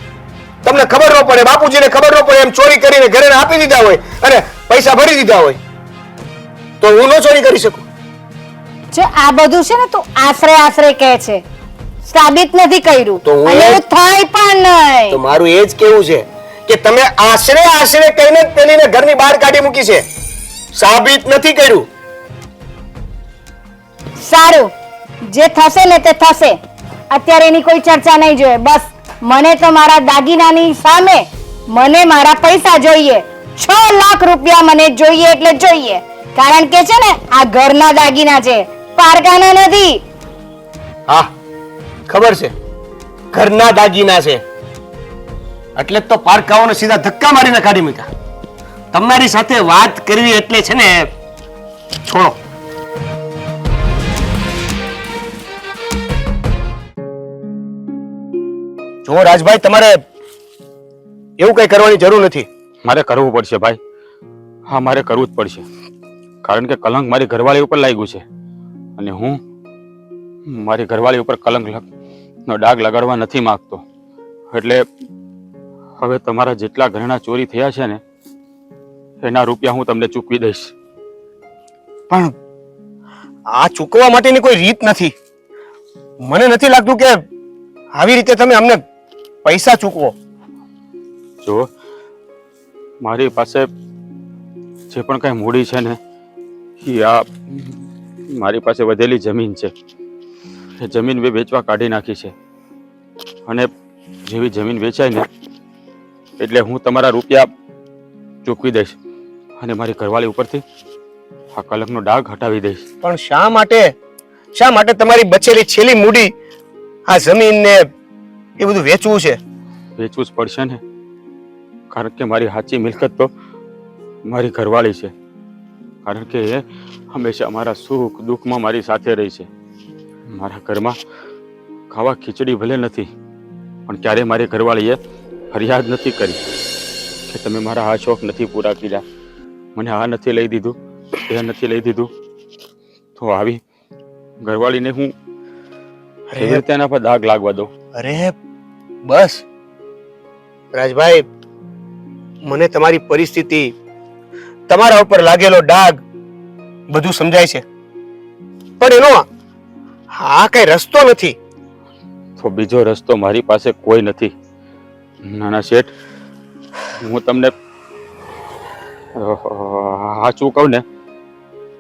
તમને ખબર ન પડે, બાપુજીને ખબર ન પડે, એમ ચોરી કરીને ઘરે આપી દીધા હોય અને પૈસા ભરી દીધા હોય, તો હું ન ચોરી કરી શકું? જો આ બધું છે ને તું આશરે આશરે કહે છે, સાબિત નથી કર્યું, તો હું અને એ- એવું થાય પણ નહીં. તો મારું એ જ કેવું છે કે તમે આશરે આશરે કહીને જ પેલીને ઘરની બહાર કાઢી મૂકી છે, સાબિત નથી કર્યું. સારું, જે થશે ને તે થશે. અત્યારે એની કોઈ ચર્ચા નહીં જોઈએ. બસ મને તો મારા દાગીનાની સામે મને મારા પૈસા જોઈએ. 6 લાખ રૂપિયા મને જોઈએ એટલે જોઈએ, કારણ કે છે ને આ ઘરના દાગીના છે, પારકાના નથી. હા, ખબર છે, ઘરના દાગીના છે, એટલે જ તો પારકાઓને સીધા ધક્કા મારીને કાઢી મૂક્યા. તમારી સાથે વાત કરવી એટલે છે ને છોડો. જો રાજભાઈ, તમારે એવું કઈ કરવાની જરૂર નથી. મારે કરવું પડશે ભાઈ, હા મારે કરવું જ પડશે, કારણ કે કલંક મારી ઘરવાળી ઉપર લાગ્યું છે, અને હું મારી ઘરવાળી ઉપર કલંકનો ડાઘ લગાડવા નથી માંગતો. એટલે હવે તમારા જેટલા ઘરેણા ચોરી થયા છે ને એના રૂપિયા હું તમને ચૂકવી દઈશ. પણ આ ચૂકવવા માટેની કોઈ રીત નથી. મને નથી લાગતું કે આવી રીતે તમે અમને પૈસા ચૂકવો. જો મારી પાસે જે પણ કાંઈ મૂડી છે ને એ આ મારી પાસે વધેલી જમીન છે, એ જમીન મેં વેચવા કાઢી નાખી છે, અને જેવી જમીન વેચાય ને એટલે હું તમારા રૂપિયા ચૂકવી દઈશ અને મારી ઘરવાળી ઉપરથી આ કલંકનો ડાઘ હટાવી દઈશ. પણ શા માટે તમારી બચેલી છેલ્લી મૂડી, આ જમીન ને એ બધું વેચવું છે? વેચવું જ પડશે ને, કારણ કે મારી સાચી મિલકત તો મારી ઘરવાળી છે, કારણ કે એ હંમેશા મારા સુખ દુઃખમાં મારી સાથે રહી છે. મારા ઘરમાં ખાવા ખીચડી ભલે નથી, પણ ક્યારે મારી ઘરવાળીએ ફરિયાદ નથી કરી કે તમે મારા આ શોખ નથી પૂરા કર્યા, મને આ નથી લઈ દીધું, એ નથી લઈ દીધું. તો આવી ઘરવાળીને હું એવી રીતે એના પર દાગ લાગવા દઉં? અરે બસ રાજભાઈ, મને તમારી પરિસ્થિતિ, તમારા ઉપર લાગેલો ડાઘ બધું સમજાય છે, પણ એનો આ કઈ રસ્તો નથી. તો બીજો રસ્તો મારી પાસે કોઈ નથી. નાના શેઠ, હું તમને સાચું કહું ને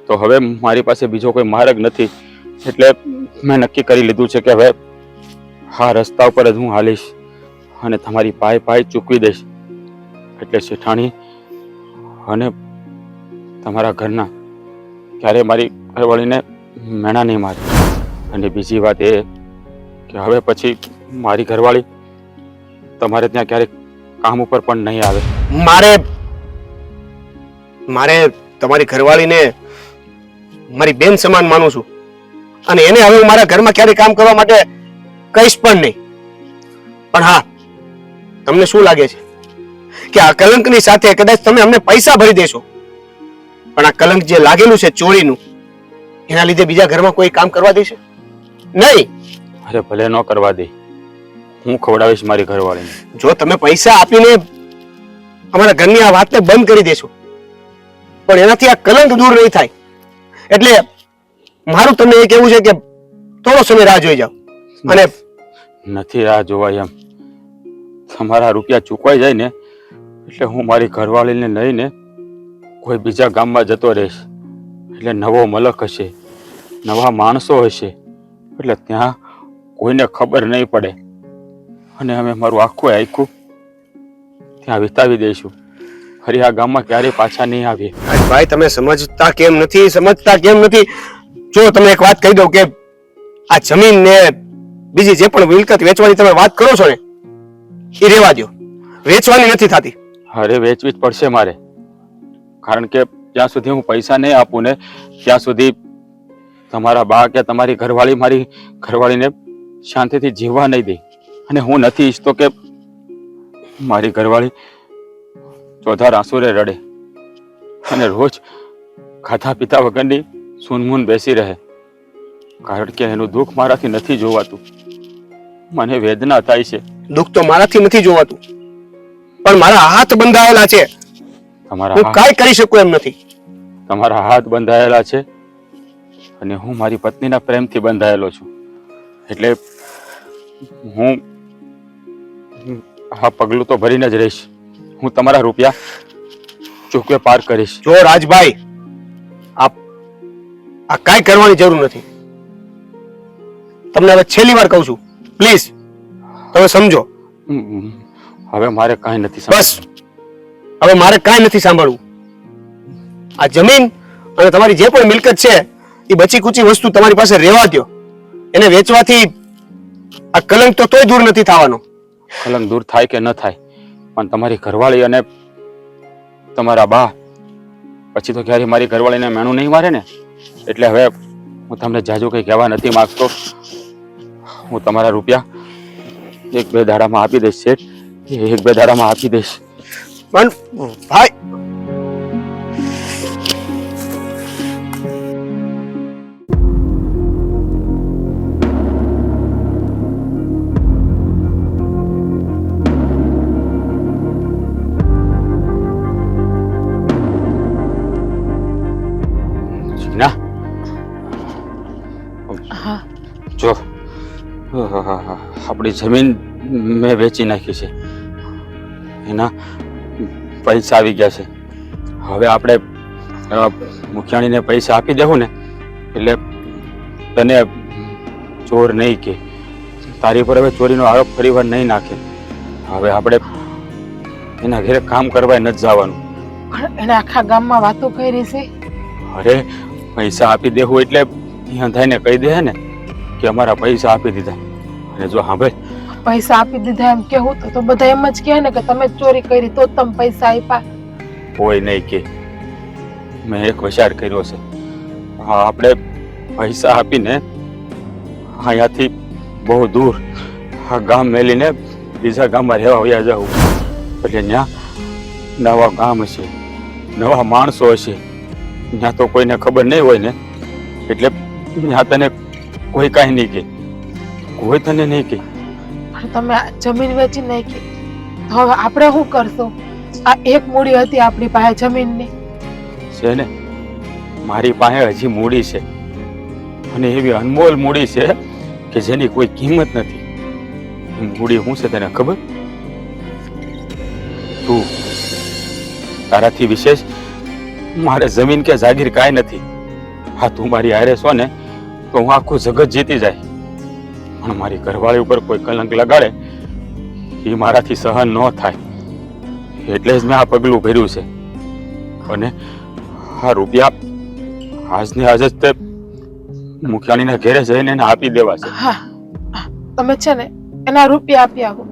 તો હવે મારી પાસે બીજો કોઈ માર્ગ નથી, એટલે મેં નક્કી કરી લીધું છે કે હવે આ રસ્તા ઉપર જ હું હાલીશ અને તમારી પાય ચૂકવી દઈશ. એટલે શેઠાણી અને તમારા ઘરના ક્યારે મારી ઘરવાળીને મેણા નહીં મારે. અને બીજી વાત એ કે હવે પછી મારી ઘરવાળી તમારે ત્યાં ક્યારેક કામ ઉપર પણ નહીં આવે. મારે તમારી ઘરવાળીને મારી બેન સમાન માનું છું, અને એને હવે હું મારા ઘરમાં ક્યારે કામ કરવા માટે કહીશ પણ નહીં. પણ હા, તમને શું લાગે છે કે આ કલંકની સાથે કદાચ તમે અમને પૈસા ભરી દેશો, પણ આ કલંક જે લાગેલું છે ચોરીનું, એના લીધે બીજા ઘરમાં કોઈ કામ કરવા દેશે નહીં? અરે ભલે ન કરવા દે, હું ખવડાવીશ મારી ઘરવાળીને. જો તમે પૈસા આપીને અમારા ઘરની આ વાતને બંધ કરી દેશો પણ એનાથી આ કલંક દૂર નહીં થાય. એટલે મારું તમને એ કહેવું છે કે થોડો સમય રાહ જોઈ જાઓ. અને નથી આ જોવાય એમ. તમારા રૂપિયા ચૂકવાઈ જાય ને એટલે હું મારી ઘરવાળીને લઈને કોઈ બીજા ગામમાં જતો રહીશ. એટલે નવો મલક હશે, નવા માણસો હશે, એટલે ત્યાં કોઈને ખબર નહીં પડે અને અમે મારું આખું ત્યાં વિતાવી દઈશું. ફરી આ ગામમાં ક્યારેય પાછા નહીં આવીએ. ભાઈ તમે સમજતા કેમ નથી? જો તમે એક વાત કહી દઉં કે આ જમીન ને બીજી જે પણ મિલકત વેચવાની તમે વાત કરો છો ને એ રેવા દો, વેચવાની નથી થતી. અરે વેચવી જ પડશે મારે, કારણ કે જ્યાં સુધી હું પૈસા નહીં આપું ને ત્યાં સુધી તમારા બા કે તમારી ઘરવાળી મારી ઘરવાળીને શાંતિથી જીવવા નહીં દે. અને હું નથી ઈચ્છતો કે મારી ઘરવાળી ચોધાર આંસુરે રડે અને રોજ ખાધા પીતા વગરની સૂનમૂન બેસી રહે, કારણ કે એનું દુઃખ મારાથી નથી જોવાતું. મને વેદના થાય છે. દુઃખ તો મારાથી નથી જોવાતું પણ મારા હાથ બંધાયેલા છે. હું કાંઈ કરી શકું એમ નથી. તમારા હાથ બંધાયેલા છે અને હું મારી પત્નીના પ્રેમથી બંધાયેલો છું. એટલે હું આ પગલું તો ભરીને જ રહીશ. હું તમારા રૂપિયા ચૂકવે પાર કરીશ. જો રાજભાઈ, આ કાંઈ કરવાની જરૂર નથી. તમને હવે છેલ્લી વાર કહું છું, પ્લીઝ તમે સમજો. હવે મારે કાંઈ નથી. બસ હવે મારે કાંઈ નથી સાંભળવું. આ જમીન અને તમારી જે પણ મિલકત છે એ બચી કુચી વસ્તુ તમારી પાસે રહેવા દો. એને વેચવાથી આ કલંક તો તોય દૂર નથી થવાનો. કલંક દૂર થાય કે ન થાય પણ તમારી ઘરવાળી અને તમારા બા પછી તો ક્યારે મારી ઘરવાળીને મેણું નહીં મારે ને. એટલે હવે હું તમને જાજુ કંઈ કહેવા નથી માંગતો. હું તમારા રૂપિયા 1-2 દાડામાં આપી દઈશ શેઠ, 1-2 દાડામાં આપી દઈશ. પણ ભાઈ ના જો આપણી જમીન મેં વેચી નાખી છે, એના પૈસા આવી ગયા છે. હવે આપણે મુખિયાણીને પૈસા આપી દેવું ને એટલે તને ચોર નહીં કે તારી પર હવે ચોરીનો આરોપ ફરીવાર નહીં નાખે. હવે આપણે એના ઘરે કામ કરવા નથી જવાનું. પણ એને આખા ગામમાં વાતો કરી છે. અરે પૈસા આપી દેવું એટલે અહીંયા થઈને કહી દે ને કે અમારા પૈસા આપી દીધા. અને જો સાંભળ, પૈસા આપી દીધા એમ કેવું તો બધા એમ જ કહે ને કે તમે જ ચોરી કરી તો તમે પૈસા આપ્યા. કોઈ નહીં કે મેં એક વિચાર કર્યો છે. હા, આપણે પૈસા આપીને અહીંયાથી બહુ દૂર આ ગામ મેલીને બીજા ગામમાં રહેવા વયા જવું. એટલે ત્યાં નવા ગામ હશે, નવા માણસો હશે, ત્યાં તો કોઈને ખબર નહીં હોય ને એટલે ત્યાં તને કોઈ કાંઈ નહીં કે, કોઈ તને નહીં કે. પણ તમે આ જમીન વેચી નાખી તો હવે આપણે શું કરશું? આ એક મૂડી હતી આપણી પાસે જમીનની. છે ને, મારી પાસે હજી મૂડી છે અને એવી અનમોલ મૂડી છે કે જેની કોઈ કિંમત નથી. મૂડી શું છે તને ખબર? તું. તારાથી વિશેષ મારે જમીન કે જાગીર કાંઈ નથી. હા, તું મારી હારે છો ને તો હું આખું જગત જીતી જાય, પણ મારી ઘરવાળી ઉપર કોઈ કલંક લગાડે એ મારાથી સહન ન થાય. એટલે જ મેં આ પગલું ભર્યું છે. અને આ રૂપિયા આજને આજ જ તે મુખિયાણીના ઘેરે જઈને એને આપી દેવા છે. હા, તમે છે ને એના રૂપિયા આપી આવો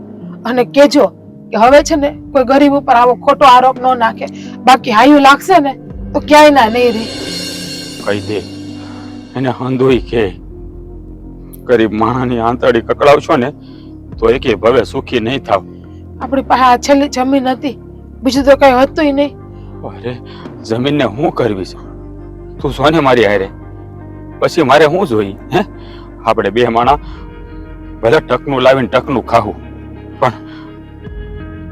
અને કેજો કે હવે છે ને કોઈ ગરીબ ઉપર આવો ખોટો આરોપ ન નાખે. બાકી હાયું લાગશે ને તો ક્યાંય ના નહીં રહી. કહી દે એને હંધોઈ કે ગરીબ માણાની આંતળી કકડાવશો ને તો એ કે ભવે સુખી નહીં થાવ. આપણી પાસે આ છેલ્લી જમીન હતી, બીજું તો કઈ હતું નહીં. અરે જમીનને હું કરવી છે? તું સોને મારી હારે પછી મારે શું જોઈ? હે, આપણે બે માણા ભલે ટકનું લાવીને ટકનું ખાવું, પણ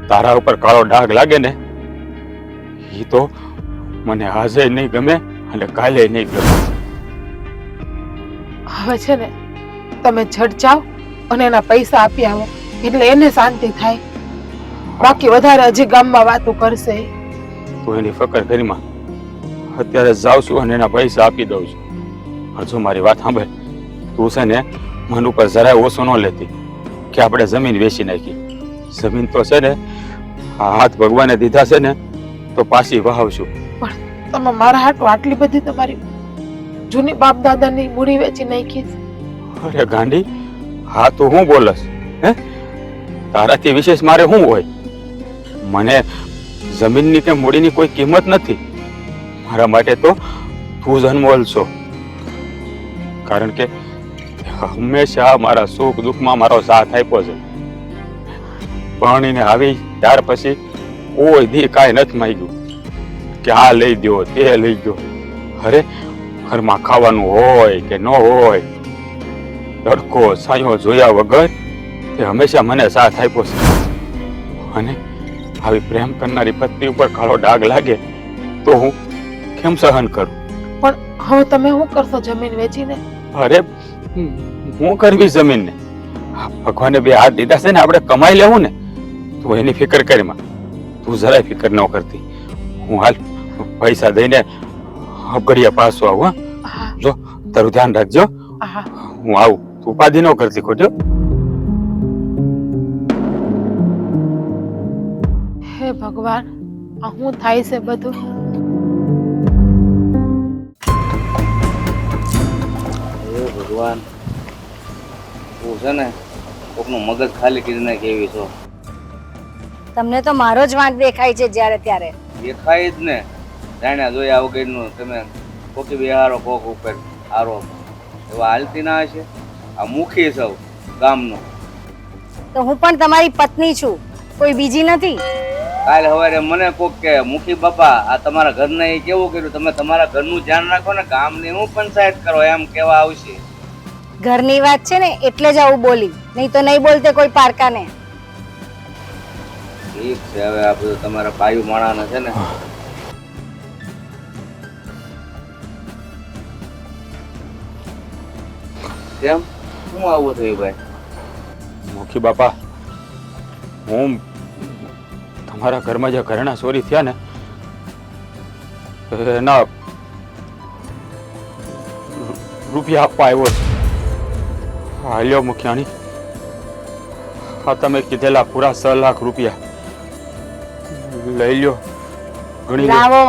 તારા ઉપર કાળો ડાઘ લાગે ને એ તો મને આજે નહીં ગમે અને કાલે નહીં ગમે. હવે છે ને તમે ઝટ જાઓ અને એના પૈસા આપી આવો એટલે એને શાંતિ થાય. બાકી વધારે હજી ગામમાં વાતો કરશે. તું એની ફકર કરીમાં અત્યારે જાઉં છું અને એના પૈસા આપી દઉં છું. હજુ મારી વાત સાંભળ, તું છે ને મન ઉપર જરાય ઓછો ન લેતી કે આપણે જમીન વેચી નાખી. જમીન તો છે ને આ હાથ ભગવાને દીધા છે ને તો પાછી વહાવશું. પણ તમે મારા હાટુ આટલી બધી તમારી જૂની બાપ દાદાની મૂડી વેચી નાખી છે. અરે ગાંડી, હા તું હું બોલસ? હે, તારાથી વિશેષ મારે શું હોય? મને જમીનની કે મૂડીની કોઈ કિંમત નથી. મારા માટે તો તું જ અનમોલ છો. કારણ કે હંમેશા મારા સુખ દુઃખમાં મારો સાથ આપ્યો છે. પરણીને આવી ત્યાર પછી કોઈ દી કાંઈ નથી માંગ્યું કે આ લઈ દો તે લઈ ગયો. અરે ઘરમાં ખાવાનું હોય કે ન હોય, તડકો છાંયો જોયા વગર તે હંમેશા મને સાથ આપ્યો છે. અને આવી પ્રેમ કરનારી પત્ની ઉપર કાળો ડાઘ લાગે તો હું કેમ સહન કરું? પણ હવે તમે શું કરશો જમીન વેચીને? અરે હું કરવી જમીનને? ભગવાને બે હાથ દીધા છે ને, આપણે કમાઈ લેવું ને. તું એની ફિકર કરીમાં, તું જરાય ફિકર ન કરતી. હું હાલ પૈસા દઈને અબગડિયા પાછો આવું. હા, જો તારું ધ્યાન રાખજો. હું આવું, તું ઉપાધિ ન કરતી ખોટો. હે ભગવાન, આ શું થાય છે બધું? ભગવાન, તું છે ને કોકનું મગજ ખાલી કરીને કેવી છો. તમને તો મારો જ વાંક દેખાય છે જ્યારે ત્યારે. દેખાય જ ને, જાણ્યા જોયા વગરનું તમે કોકી બિહારો કોક ઉપર આરોપ એવા હાલતી ના હશે. આ મુખી સૌ ગામનો. તો હું પણ તમારી પત્ની છું, કોઈ બીજી નથી. કાલે સવારે મને કોક કે મુખી બાપા આ તમારા ઘરને એ કેવું કર્યું, તમે તમારા ઘરનું ધ્યાન રાખો ને, ગામની હું પંચાયત કરો એમ કેવા આવશે. ઘરની વાત છે ને એટલે જ આવું બોલી, નહીં તો નહીં બોલતે કોઈ પારકાને. ઠીક છે, હવે આ બધું તમારા પાયુ માણાને છે ને કેમ શું આવું થયું ભાઈ? મુખી બાપા, હું તમારા ઘરમાં જે ઘરેણા ચોરી થયા ને એના રૂપિયા આપવા આવ્યો છું. હાલ્યો મુખિયાણી, હા તમે કીધેલા પૂરા 6 લાખ રૂપિયા લઈ લ્યો. ગણી લો. લાવો.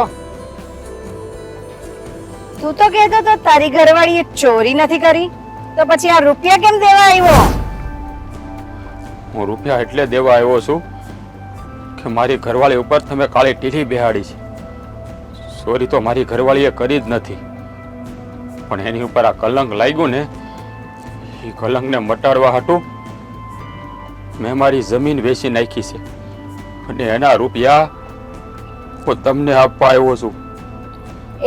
તું તો કહેતો તો તારી ઘરવાળીએ ચોરી નથી કરી, તો પછી આ રૂપિયા કેમ દેવા આવ્યો? હું રૂપિયા એટલે દેવા આવ્યો છું કે મારી ઘરવાળી ઉપર તમે કાળી ટીલી બેહાડી છે. ચોરી તો મારી ઘરવાળીએ કરી જ નથી, પણ એની ઉપર આ કલંક લાગ્યું ને, એ કલંકને મટાડવા હાટું મેં મારી જમીન વેચી નાખી છે અને એના રૂપિયા હું તમને આપવા આવ્યો છું.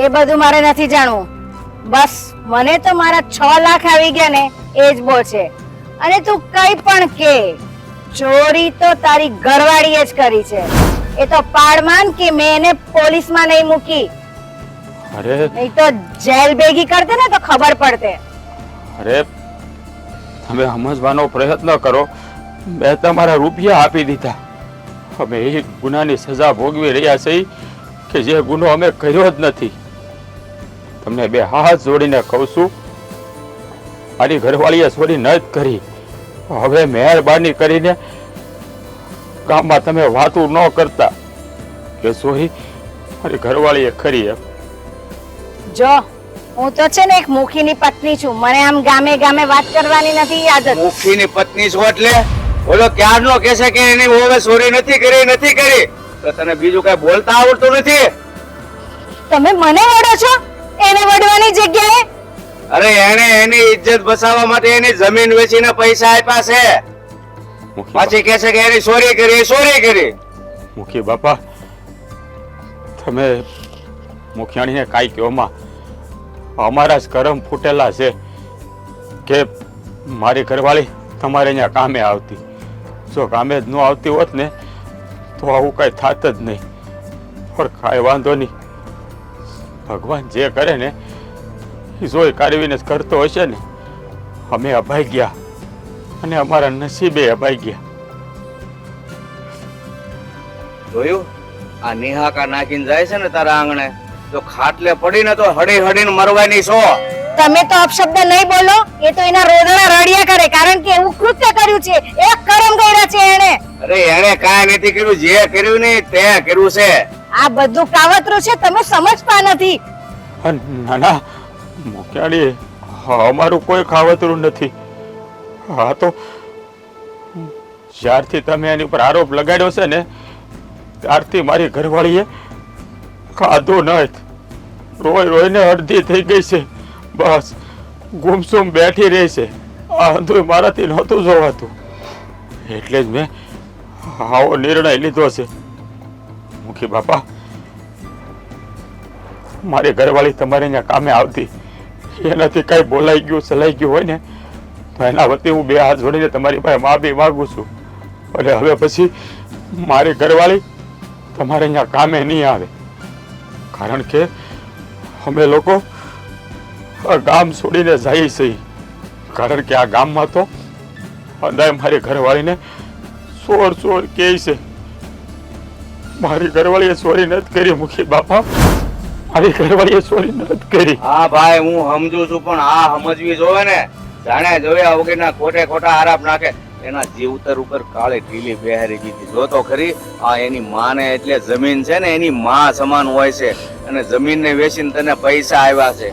એ બધું મારે નથી જાણવું. બસ મને તો મારા 6 લાખ આવી ગયા ને એ જ બહુ છે. અને તું કઈ પણ કે, ચોરી તો તારી ઘરવાળીએ જ કરી છે. એ તો પાડમાન કે મેં એને પોલીસમાં નહીં મૂકી, અરે નહીં તો જેલ ભેગી કરતે ને તો ખબર પડતે. અરે તમે સમજવાનો પ્રયત્ન કરો. મેં તમારા રૂપિયા આપી દીધા. અમે એ ગુનાની સજા ભોગવી રહ્યા છીએ કે જે ગુનો અમે કર્યો જ નથી. તમને બે હાથ જોડીને કહું છું, મારી ઘરવાળીએ ચોરી ન જ કરી. હવે મહેરબાની કરીને ગામમાં તમે વાતું ન કરતા કે ચોરી મારી ઘરવાળીએ કરી. એમ જો હું તો છે ને એક મુખીની પત્ની છું, મને આમ ગામે ગામે વાત કરવાની નથી આદત. મુખીની પત્ની છો એટલે બોલો ક્યારનો કહેશે કે એની વહુએ ચોરી નથી કરી, તો તને બીજું કઈ બોલતા આવડતું નથી? તમે મને વડો છો એને વડવાની જગ્યાએ? અરે એને એની ઇજ્જત બચાવવા માટે એની જમીન વેચીને પૈસા આપ્યા છે, પાછી કહે છે કે એની ચોરી કરી. મુખી બાપા, તમે મુખિયાણીને કાંઈ કહો માં, અમારા જ કરમ ફૂટેલા છે કે મારી ઘરવાળી તમારે અહીંયા કામે આવતી. જો કામે જ ન આવતી હોત ને તો આવું કાંઈ થાત જ નહીં. પણ કાંઈ વાંધો નહીં, ભગવાન જે કરે ને એ જોઈ કાઢવીને જ કરતો હશે ને. અમે અભાઈ ગયા અને અમારા નસીબે અભાઈ ગયા. જોયું આ નિહાકા નાખીને જાય છે ને તારા આંગણે, જો ખાટલે પડીને તો હડી હડીને મરવાની છો. તમે તો અપશબ્દ નહીં બોલો. એ તો એના રોદણા રડ્યા કરે, કારણ કે એવું કૃત્ય કર્યું છે, એક કર્મ કર્યા છે એને. અરે એને કાંઈ નથી કર્યું, જે કર્યું ને તે કર્યું છે. આ બધું કાવતરું છે, તમે સમજતા નથી. ના ના મુખ્યાણી, અમારું કોઈ ખાવતરું નથી. હા તો જ્યારથી તમે એની ઉપર આરોપ લગાડ્યો છે ને ત્યારથી મારી ઘરવાળીએ ખાધું નથી. રોઈ રોઈને અડધી થઈ ગઈ છે. બસ ગુમસુમ બેઠી રહી છે. આ અંધું મારાથી નહોતું જોવાતું, એટલે જ મેં આવો નિર્ણય લીધો છે. મુખી બાપા, મારી ઘરવાળી તમારે અહીંયા કામે આવતી, એનાથી કઈ બોલાઈ ગયું ચલાઈ ગયું હોય ને તો એના વતી હું બે હાથ જોડીને તમારી પાસે માફી માંગુ છું. અને હવે પછી મારી ઘરવાળી તમારે અહીંયા કામે નહીં આવે, કારણ કે અમે લોકો આ ગામ છોડીને જઈએ છીએ. કારણ કે આ ગામમાં તો અંદાય મારી ઘરવાળીને ચોર ચોર કહે છે. મારી ઘરવાળીએ ચોરી નથી કરી મુખી બાપા, મારી ઘરવાળીએ ચોરી નથી કરી. હા ભાઈ હું સમજુ છું, પણ આ સમજવી જોવે ને. જાણે જોયા વગરના ખોટે ખોટા આરાપ નાખે. એના જીવતર ઉપર કાળી ઢીલી બેહારી દીધી. જો તો ખરી આ એની માને એટલે જમીન છે ને એની માં સમાન હોય છે, અને જમીનને વેચીને તને પૈસા આવ્યા છે.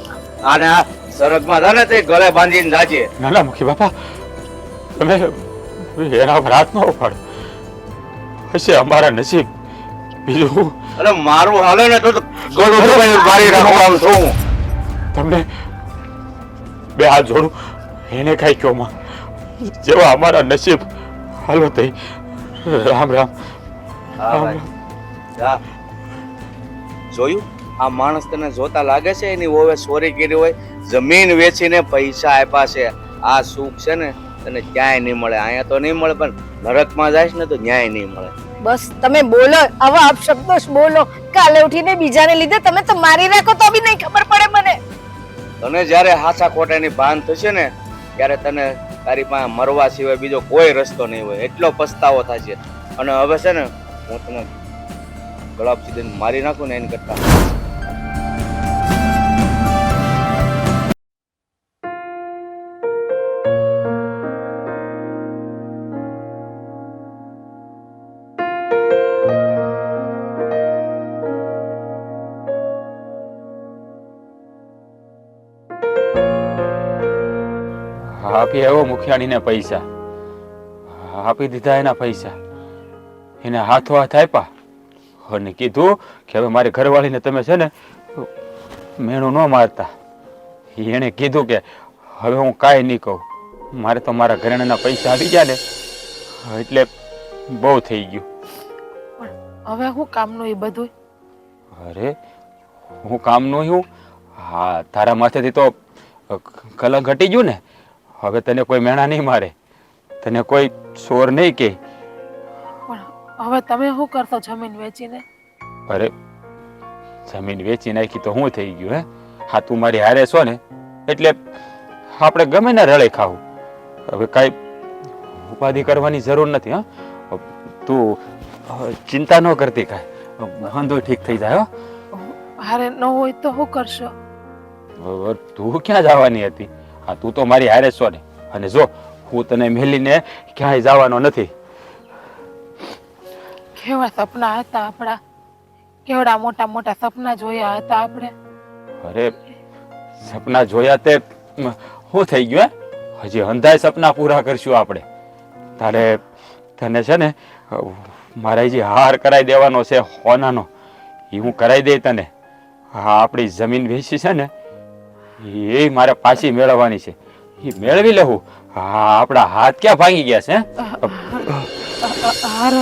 અને આ સરગમાં થાય ને તે ગળે બાંધીને જાજે. ના ના મુખી બાપા, તમે એના પર હાથ ન ઉપાડો. હશે અમારા નસીબ, બીજું અરે મારું હાલે ને તો ગળું દબાઈને મારી રાખવાનું છું. તમને બે હાથ જોડું, એને કઈ કહો માં, જેવા અમારા નસીબ. હાલો તઈ, રામ રામ. હા ભાઈ, જા. જોયું આ માણસ તને જોતા લાગે છે એની વહુએ ચોરી કરી હોય, જમીન વેચીને પૈસા આપ્યા છે. આ સુખ છે ને તને ક્યાંય નહીં મળે. અહીંયા તો નહીં મળે, પણ નરકમાં જાય ને તો ન્યાય નહીં મળે. બસ તમે બોલો, આવા અપશબ્દો જ બોલો. કાલે ઉઠીને બીજાને લીધે તમે તો મારી રાખો તો બી નહીં ખબર પડે મને. તને જ્યારે હાચા ખોટાની ભાન થશે ને ત્યારે તને તારી પાસે મરવા સિવાય બીજો કોઈ રસ્તો નહીં હોય. એટલો પસ્તાવો થશે. અને હવે છે ને હું તને ગળાપ સીધીને મારી નાખું ને એની કરતા આપી આવ્યો મુખિયાણીને પૈસા, આપી દીધા એના પૈસા, એને હાથો હાથ આપ્યા અને કીધું કે હવે મારી ઘરવાળીને તમે છે ને મેણું ન મારતા. એણે કીધું કે હવે હું કાંઈ નહીં કહું, મારે તો મારા ઘરેણાના પૈસા આવી ગયા ને એટલે બહુ થઈ ગયું. પણ હવે હું કામનું એ બધું? અરે હું કામનું હું? હા, તારા માથેથી તો કલંક હટી ગયું ને. હવે તને કોઈ મેણા નહીં મારે, તને કોઈ ચોર નહીં કે. પણ હવે તમે શું કરશો જમીન વેચીને? અરે જમીન વેચી નાખી તો શું થઈ ગયું? હે હા, તું મારી હારે છો ને એટલે આપણે ગમે ને રળે ખાવું. હવે કાંઈ ઉપાધિ કરવાની જરૂર નથી. હા, તું ચિંતા ન કરતી, કાંઈ વાંધો ઠીક થઈ જાય. હારે ન હોય તો શું કરશો? તું ક્યાં જવાની હતી? હા, તું તો મારી હારે છો ને. અને જો હું તને મેલીને ક્યાંય જવાનો નથી. કેવા સપના હતા આપણા, કેવડા મોટા મોટા સપના જોયા હતા આપણે. અરે સપના જોયા તે શું થઈ ગયું? હજી અંધાય સપના પૂરા કરશું આપણે. તારે તને છે ને મારે જે હાર કરાવી દેવાનો છે હોનાનો, એ હું કરાવી દઈ તને. હા, આપણી જમીન વેચી છે ને એ મારે પાછી મેળવવાની છે, એ મેળવી લેવું. હા, આપણા હાથ ક્યાં ભાંગી ગયા છે? હાર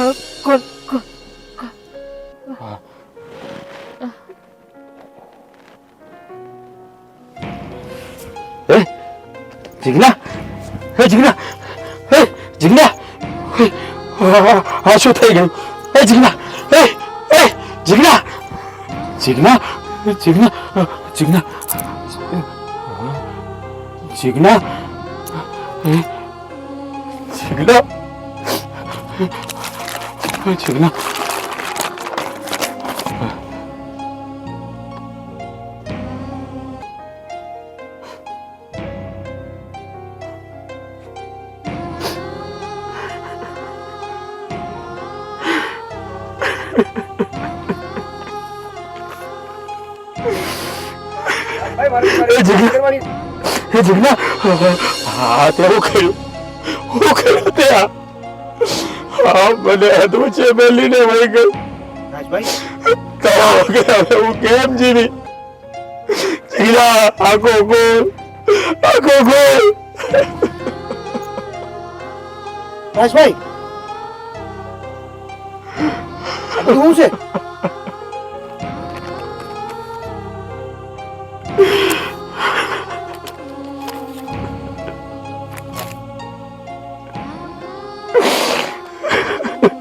જીગના, હે જીગના, હે જીજ્ઞા હા શું થઈ ગયું એ જીજ્ઞા એ એ જીજ્ઞા જીજ્ઞા જીજ્ઞા જીજ્ઞા જીજ્ઞા જીજ્ઞા જીજ્ઞા જીજ્ઞા હા તે હું કર્યું તે હા મને હતું છે બેલીને વહી ગઈ રાજભાઈ તારા વગર હવે હું કેમ જીવી જીરા આખો ગોળ રાજભાઈ આ બધું શું છે?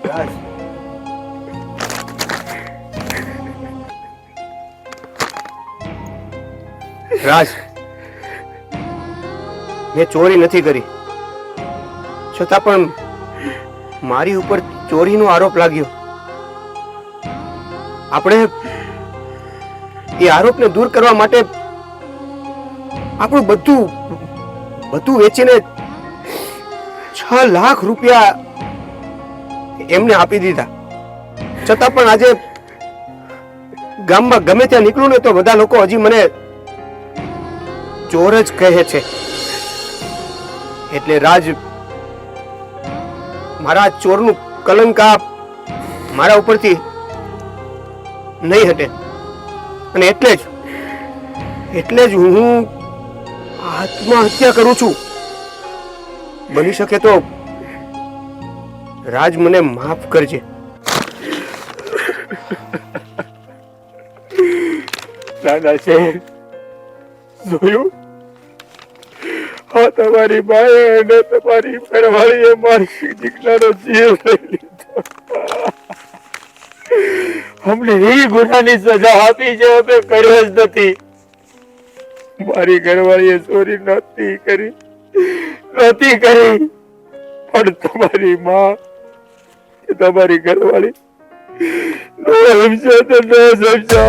રાજ, રાજ મેં ચોરી નથી કરી છતાં પણ મારી ઉપર ચોરીનો આરોપ લાગ્યો. આપણે એ આરોપને દૂર કરવા માટે આપણું બધું વેચીને 6 લાખ રૂપિયા એમને આપી દીધા. છતાં પણ આજે ગામમાં ગમે ત્યાં નીકળું ને તો બધા લોકો હજી મને ચોર જ કહે છે. એટલે રાજ, મારા ચોરનું કલંક આ મારા ઉપરથી નહીં હટે અને એટલે જ હું આત્મહત્યા કરું છું. બની શકે તો રાજ મને માફ કરજે. દાદા છે જોયું હા તમારી બાએ અને તમારી ઘરવાળીએ મારી જીજ્ઞાનો જીવ લઈ લીધો. અમને એ ગુનાની સજા આપી જે અમે કર્યો જ નથી. મારી ઘરવાળીએ ચોરી નહોતી કરી પણ તમારી માં તમારી ઘરવાળી ન સમજો તો ન સમજો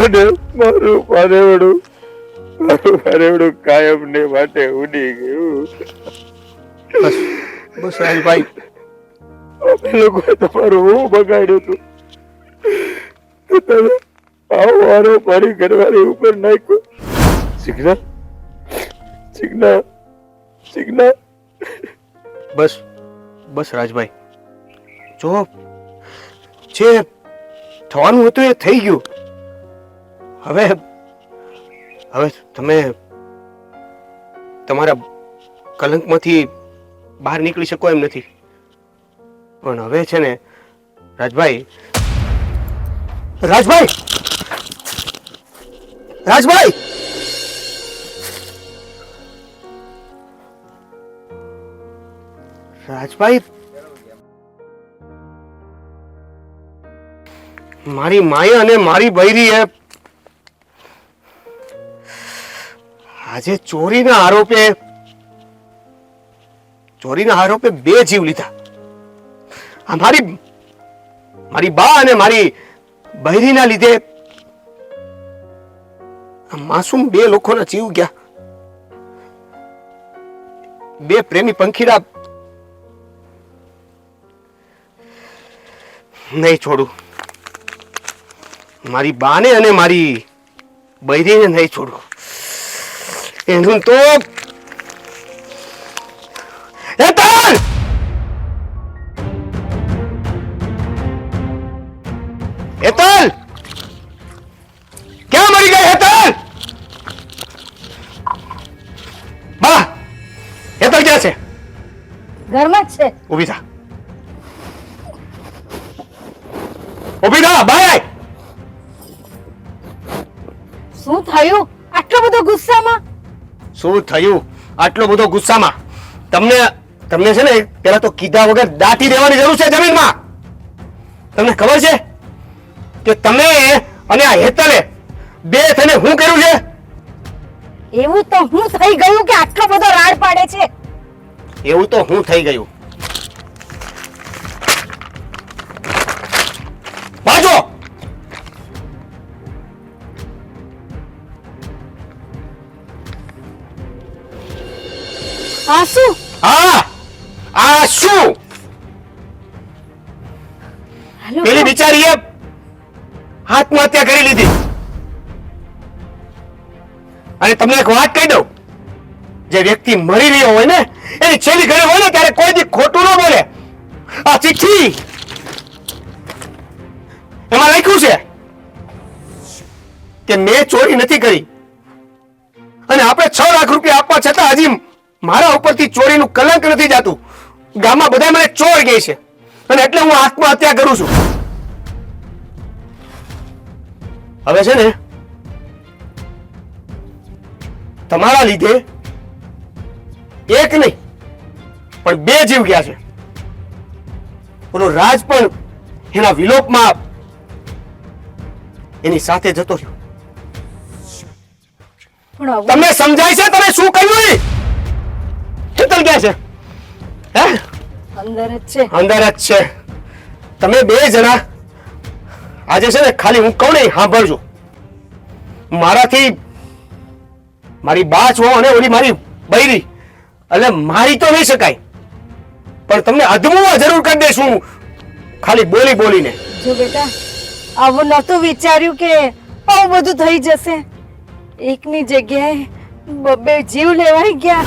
અને મારું પારેવડું કાયમ ને માટે ઉડી ગયું. બસ રાજભાઈ, અમે લોકોએ તમારું હું બગાડ્યું હતું. તમે આવો વારો મારી ઘરવાળી ઉપર નાખ્યો. સિગ્નલ બસ રાજભાઈ, જો જે થવાનું હતું એ થઈ ગયું. હવે તમે તમારા કલંકમાંથી બહાર નીકળી શકો એમ નથી. પણ હવે છે ને રાજભાઈ મારી માયા અને મારી બૈરીએ આજે ચોરીના આરોપે 2 જીવ લીધા. આ મારી બા અને મારી બૈરીના લીધે આ માસૂમ 2 લોકોના જીવ ગયા. 2 પ્રેમી પંખીડા નહીં છોડું. મારી બાને અને મારી બૈરીને નહીં છોડું. એનું તો હેતલ! હેતલ! ક્યાં મરી ગઈ હેતલ? બા, હેતલ ક્યાં છે? ઘરમાં જ છે. ઊભી થા. ઊભી થા, બાય. શું થયું આટલો બધો ગુસ્સામાં? શું થયું આટલો બધો ગુસ્સામાં? તમને તમને છે ને પેલા તો કીધા વગર દાટી દેવાની જરૂર છે જમીનમાં. તમને ખબર છે કે તમે અને આ હેતલે બે થઈને શું કર્યું છે? એવું તો હું થઈ ગયું કે આટલો બધો રાડ પાડે છે? એવું તો હું થઈ ગયું. બાજો આ શું? હા આ શું? હાલો, પેલી બિચારીએ આત્મહત્યા કરી લીધી. અને તમને એક વાત કહી દઉં, જે વ્યક્તિ મરી રહ્યો હોય ને એની છેલ્લી ઘડી હોય ને ત્યારે કોઈ દી ખોટું ન બોલે. આ ચિઠ્ઠી એમાં લખ્યું છે કે મેં ચોરી નથી કરી અને આપણે 6 લાખ રૂપિયા આપવા છતાં હજી મારા ઉપરથી ચોરીનું કલંક નથી જાતું. ગામમાં બધા મને ચોર કહે છે અને એટલે હું આત્મહત્યા કરું છું. હવે છે ને તમારા લીધે એક નહીં પણ 2 જીવ ગયા છે. ઓલો રાજ પણ એના વિલોપમાં એની સાથે જતો રહ્યો. પણ હવે તમને સમજાય છે તમે શું કર્યું? એ હેતલ ક્યાં છે? હે અંદર જ છે. અંદર જ છે. તમે 2 જણા આજે છે ને ખાલી હું કહું ને સાંભળજો. મારાથી મારી બા છો અને ઓલી મારી બૈરી એટલે મારી તો નહીં શકાય પણ તમને અધમું જરૂર કરી દઈશું ખાલી બોલી બોલીને. જો બેટા, આવું નહોતું વિચાર્યું કે આવું બધું થઈ જશે. એકની જગ્યાએ 2 જીવ લેવાઈ ગયા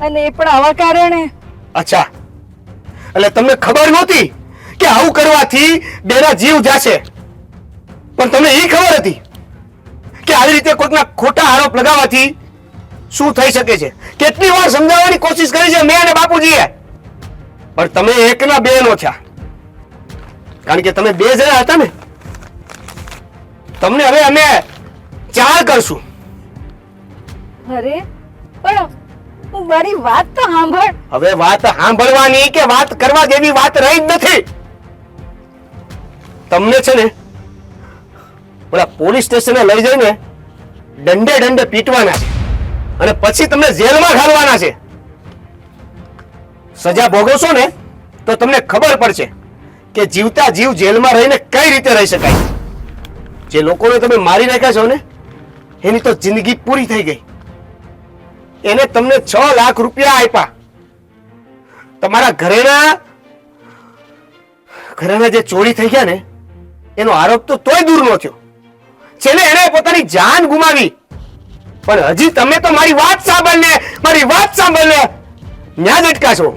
અને એ પણ આવા કારણે. અચ્છા, એટલે તમને ખબર નહોતી કે આવું કરવાથી 2ના જીવ જશે, પણ તમને એ ખબર હતી કે આવી રીતે કોઈકના ખોટા આરોપ લગાવવાથી શું થઈ શકે છે. કેટલી વાર સમજાવવાની કોશિશ કરી છે મેં અને બાપુજીએ, પણ તમે એકના 2 નો થયા. કારણ કે તમે 2 જણા હતા ને. તમને હવે અમે 4 કરશું. અરે પણ મારી વાત તો સાંભળ. હવે વાત સાંભળવાની કે વાત કરવા જેવી વાત રહી જ નથી. તમને છે ને ઓલા પોલીસ સ્ટેશને લઈ જઈને દંડે દંડે પીટવાના છે અને પછી તમને જેલમાં ઘાલવાના છે. સજા ભોગવશો ને તો તમને ખબર પડશે કે જીવતા જીવ જેલમાં રહીને કઈ રીતે રહી શકાય. જે લોકોને તમે મારી નાખ્યા છો ને એની તો જિંદગી પૂરી થઈ ગઈ. એને તમને 6 લાખ રૂપિયા આપ્યા. તમારા ઘરેના જે ચોરી થઈ ગયા ને એનો આરોપ તો તોય દૂર ન થયો. છેલ્લે એને પોતાની જાન ગુમાવી. પણ હજી તમે તો મારી વાત સાંભળને ન્યા જ અટકા છો.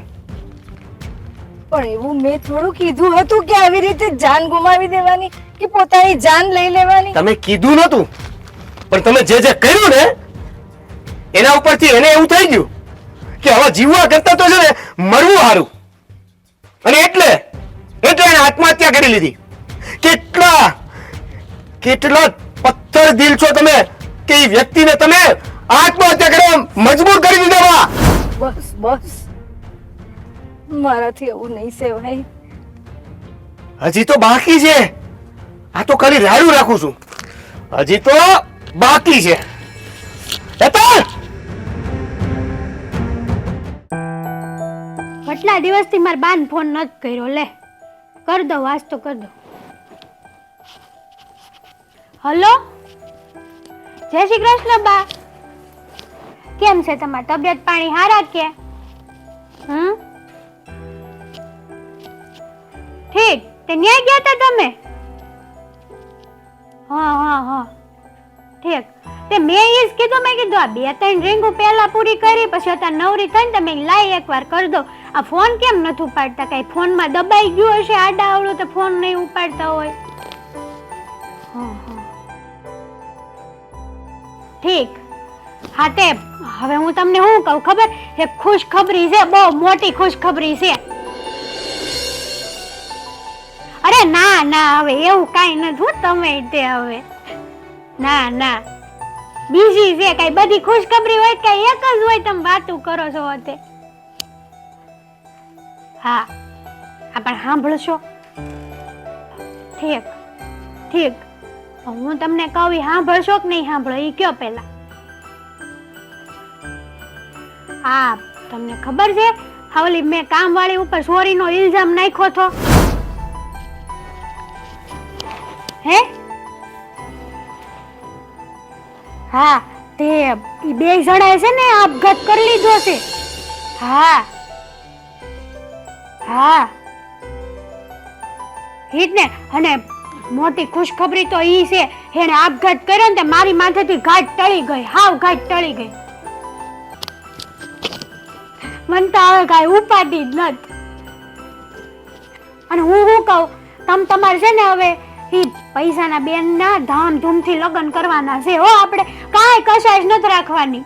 પણ એવું મેં થોડું કીધું હતું કે આવી રીતે જાન ગુમાવી દેવાની કે પોતાની જાન લઈ લેવાની. તમે કીધું નતું પણ તમે જે કર્યું ને એના ઉપરથી એને એવું થઈ ગયું કે હવે જીવવા કરતા તો છે ને મરવું સારું. અને એટલે એને આત્મહત્યા કરી લીધી. કેટલા પથ્થર દિલ છો તમે કે એ વ્યક્તિને તમે આત્મહત્યા કરવા મજબૂર કરી દીધા. બસ મારાથી એવું નહીં સેવાય. હજી તો બાકી છે. આ તો ખાલી રાડું રાખું છું. હજી તો બાકી છે. કેટલા દિવસથી મારા બાન ફોન નથી કર્યો. લે કર દો, વાસ તો કર દો. હલો, જય શ્રી કૃષ્ણ બા. કેમ છે તમારી તબિયત પાણી હારા કે? ઠીક, તે ન્યાય ગયા હતા તમે? હા ઠીક. તે મેં એ જ કીધું, મેં કીધું આ 2-3 રીંગો પહેલા પૂરી કરી પછી અત્યારે નવરી થઈને તમે લાઈ એકવાર કરી દો. આ ફોન કેમ નથી ઉપાડતા? કઈ ફોનમાં દબાઈ ગયો હશે આડા આવડું તો ફોન નહીં ઉપાડતા હોય. ઠીક. હા તે હવે હું તમને શું કહું ખબર? એક ખુશખબરી છે, બહુ મોટી ખુશખબરી છે. અરે ના હવે એવું કાઈ નથી. તમે તે હવે ના બીજી છે. કઈ બધી ખુશખબરી હોય કે એક જ હોય? તમે વાતું કરો છો. તે હા પણ સાંભળશો? ઠીક ઠીક, હું તમને કહું ઈ સાંભળશો કે નહીં સાંભળો ઈ કયો પેલા. હા, તમને ખબર છે ઓલી મેં કામવાળી ઉપર ચોરીનો ઇલ્ઝામ નાખ્યો હતો? હે? હા, તે ઈ બે જણાએ છે ને આપઘાત કરી લીધો છે. હા હા ઈ જ ને. અને મોટી ખુશખબરી તો ઈ છે, એને આપઘાત કર્યો ને તે મારી માથેથી ઘાટ ટળી ગઈ, હાવ ઘાટ ટળી ગઈ. મને તો હવે કાંઈ ઉપાધિ જ નથી. અને હું શું કહું, તમારે છે ને હવે ઈ પૈસાના બેનના ધામધૂમથી લગ્ન કરવાના છે હો. આપણે કાંઈ કશાશ નથી રાખવાની.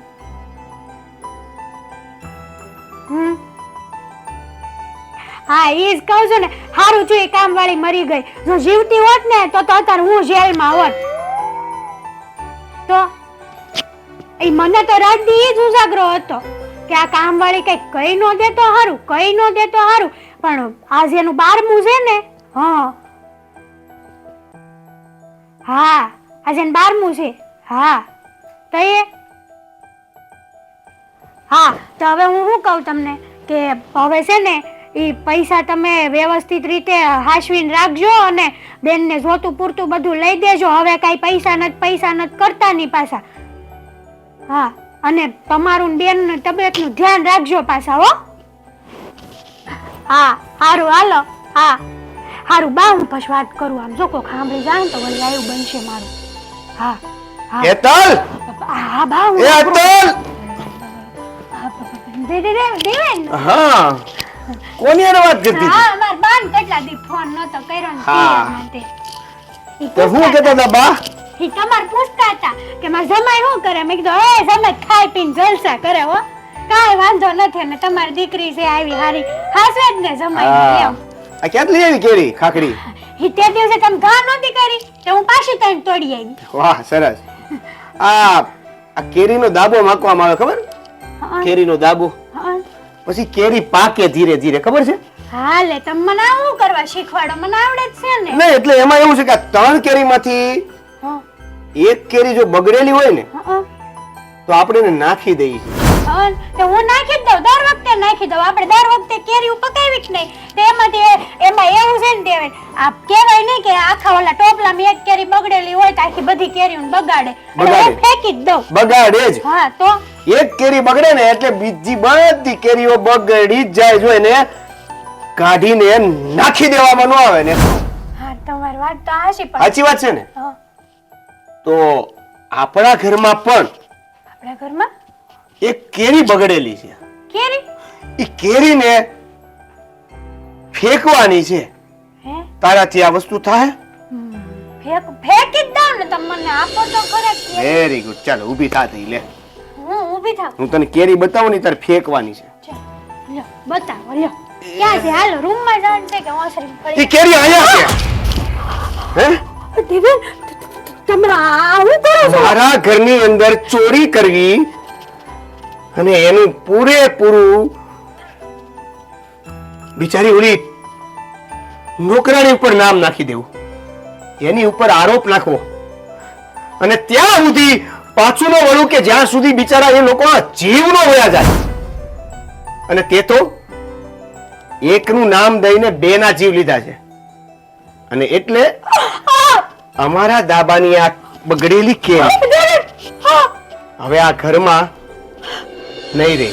હા, એ જ કહું છું ને. હારું છું એ કામવાળી મરી ગઈ. જો જીવતી હોત ને તો અત્યારે હું જેલમાં હોત. તો એ મને તો રાત દી જ ઉજાગરો હતો કે આ કામવાળી કઈ કઈ ન દે તો હારું, કઈ ન દે તો હારું. પણ આજ એનું 12મું છે ને. હા આજે 12મું છે. હા તો તો હવે હું શું કહું તમને કે હવે છે ને ઈ પૈસા તમે વ્યવસ્થિત રીતે હાચવીને રાખજો અને બેનને જોતું પૂરતું બધું લઈ દેજો. હવે કાંઈ પૈસા નથી કરતા નહીં પાછા. હા, અને તમારું બેન તબિયતનું ધ્યાન રાખજો પાછા હો. હા હારું, હાલો. હા હારું બા, હું પછી વાત કરું. આમ જો કોક સાંભળી જાય ને તો વળી આયું બનશે મારું. હા હા હેતલ, હા બા, હું એ હેતલ. દેવેન. હા, કોની હારે વાત કરતી હતી? હા, માર બાન કેટલા દી ફોન નતો કર્યો ને તે માટે. તો હું કહેતા હતા બા? ઈ તમાર પૂછતા હતા કે માર જમાઈ શું કરે. મેં કીધું એ જમાઈ ખાઈ પીને જલસા કરે હો, કાંઈ વાંધો નથી. અને તમારી દીકરી છે આવી હારી હાસે જ ને જમાઈ એમ. આ ક્યાંથી લઈ આવી કેરી ખાખરી? ઈ તે દિવસે તમે ઘા નહોતી કરી તો હું પાછી તઈને તોડી આવી. વાહ, સરસ. આ કેરીનો દાબો માકવામાં આવે, ખબર? કેરીનો દાબો, હા પછી કેરી પાકે ધીરે ધીરે, ખબર છે? હા, લે તમે મને આવું કરવા શીખવાડો, મને આવડે જ છે ને. નહીં, એટલે એમાં એવું છે કે 3 કેરીમાંથી હા એક કેરી જો બગડેલી હોય ને હા તો આપણે એને નાખી દઈએ. હા, તો હું નાખી જ દઉં, દર વખતે નાખી દઉં. આપણે દર વખતે કેરી પકાવી જ નહીં. તો એમાંથી એમાં એવું છે ને દેવે, આ કહેવાય નહીં કે આખા ઓલા ટોપલામાં એક કેરી બગડેલી હોય તો આખી બધી કેરીઓને બગાડે. એટલે હું ફેંકી જ દઉં. બગાડે જ. હા, તો એક કેરી બગડે ને એટલે બીજી બધી કેરીઓ બગડી જ જાય. જો એને કાઢીને નાખી દેવામાં ન આવે ને. હા, તમારી વાત તો હાચી. પણ સાચી વાત છે ને? હા, તો આપણા ઘરમાં પણ આપણા ઘરમાં એક કેરી બગડેલી છે. કેરી એ કેરીને ફેંકવાની છે. હે તારાથી આ વસ્તુ થાય? ફેંકી જ દઉં ને. તમે મને આપો તો ખરે કેરી. Very good. ચાલો ઊભી થા થઈ લે. હું ઊભી થાઉં. હું તને કેરી બતાવું ને તારે ફેંકવાની છે. ચાલ, લ્યો બતાવો, લ્યો. ક્યાં છે? હાલો રૂમમાં જવાનું છે કે ઓસરીમાં એ પડી? કેરી અહીંયા છે. હે? દેવેન, તમે આ શું કરો છો? મારા ઘરની અંદર ચોરી કરવી અને એનું પૂરેપૂરું બિચારી ઓલી નોકરાણી ઉપર નામ નાખી દેવું, એની ઉપર આરોપ નાખવો અને ત્યાં સુધી પાછું ન વળું કે જ્યાં સુધી બિચારા એ લોકોના જીવ ન વયા જાય. અને તે તો એકનું નામ દઈને 2 ના જીવ લીધા છે. અને એટલે અમારા દાબાની આ બગડેલી કેરી હવે આ ઘરમાં નહીં રહે,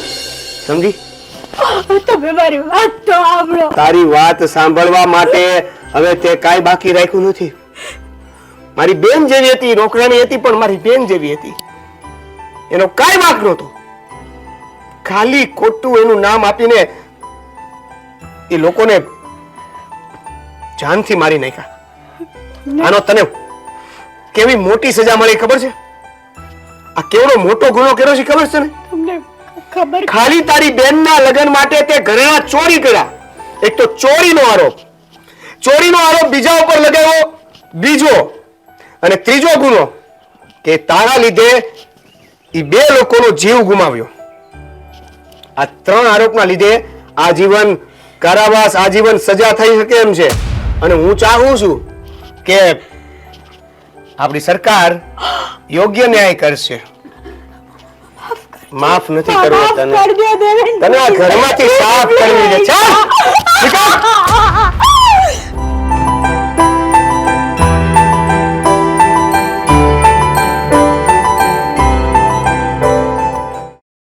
સમજી? તમે મારી વાત તો સાંભળો. તારી વાત સાંભળવા માટે હવે તે કાંઈ બાકી રાખ્યું નથી. મારી બેન જેવી હતી, નોકરાણી હતી, પણ મારી બેન જેવી હતી. એનો કાંઈ વાંક નહોતો. ખાલી ખોટું એનું નામ આપીને એ લોકોને જાનથી મારી નાખ્યા. આનો તને કેવી મોટી સજા મળી ખબર છે? આ કેવડો મોટો ગુનો કર્યો છે ખબર છે ને? તમને ખબર? ખાલી તારી બેનના લગ્ન માટે તે ઘરેણા ચોરી કર્યા. એક તો ચોરીનો આરોપ બીજા ઉપર લગાવ્યો, બીજો અને ત્રીજો ગુનો કે તારા લીધે એ 2 લોકોનો જીવ ગુમાવ્યો. આ 3 આરોપના લીધે આજીવન કારાવાસ આજીવન સજા થઈ શકે એમ છે અને હું ચાહું છું કે આપણી સરકાર યોગ્ય ન્યાય કરશે. માફ નથી કરવો તને. કરજો દેવેન. તને આ ઘરમાંથી સાફ કરવી છે. ચાલ નીકળ.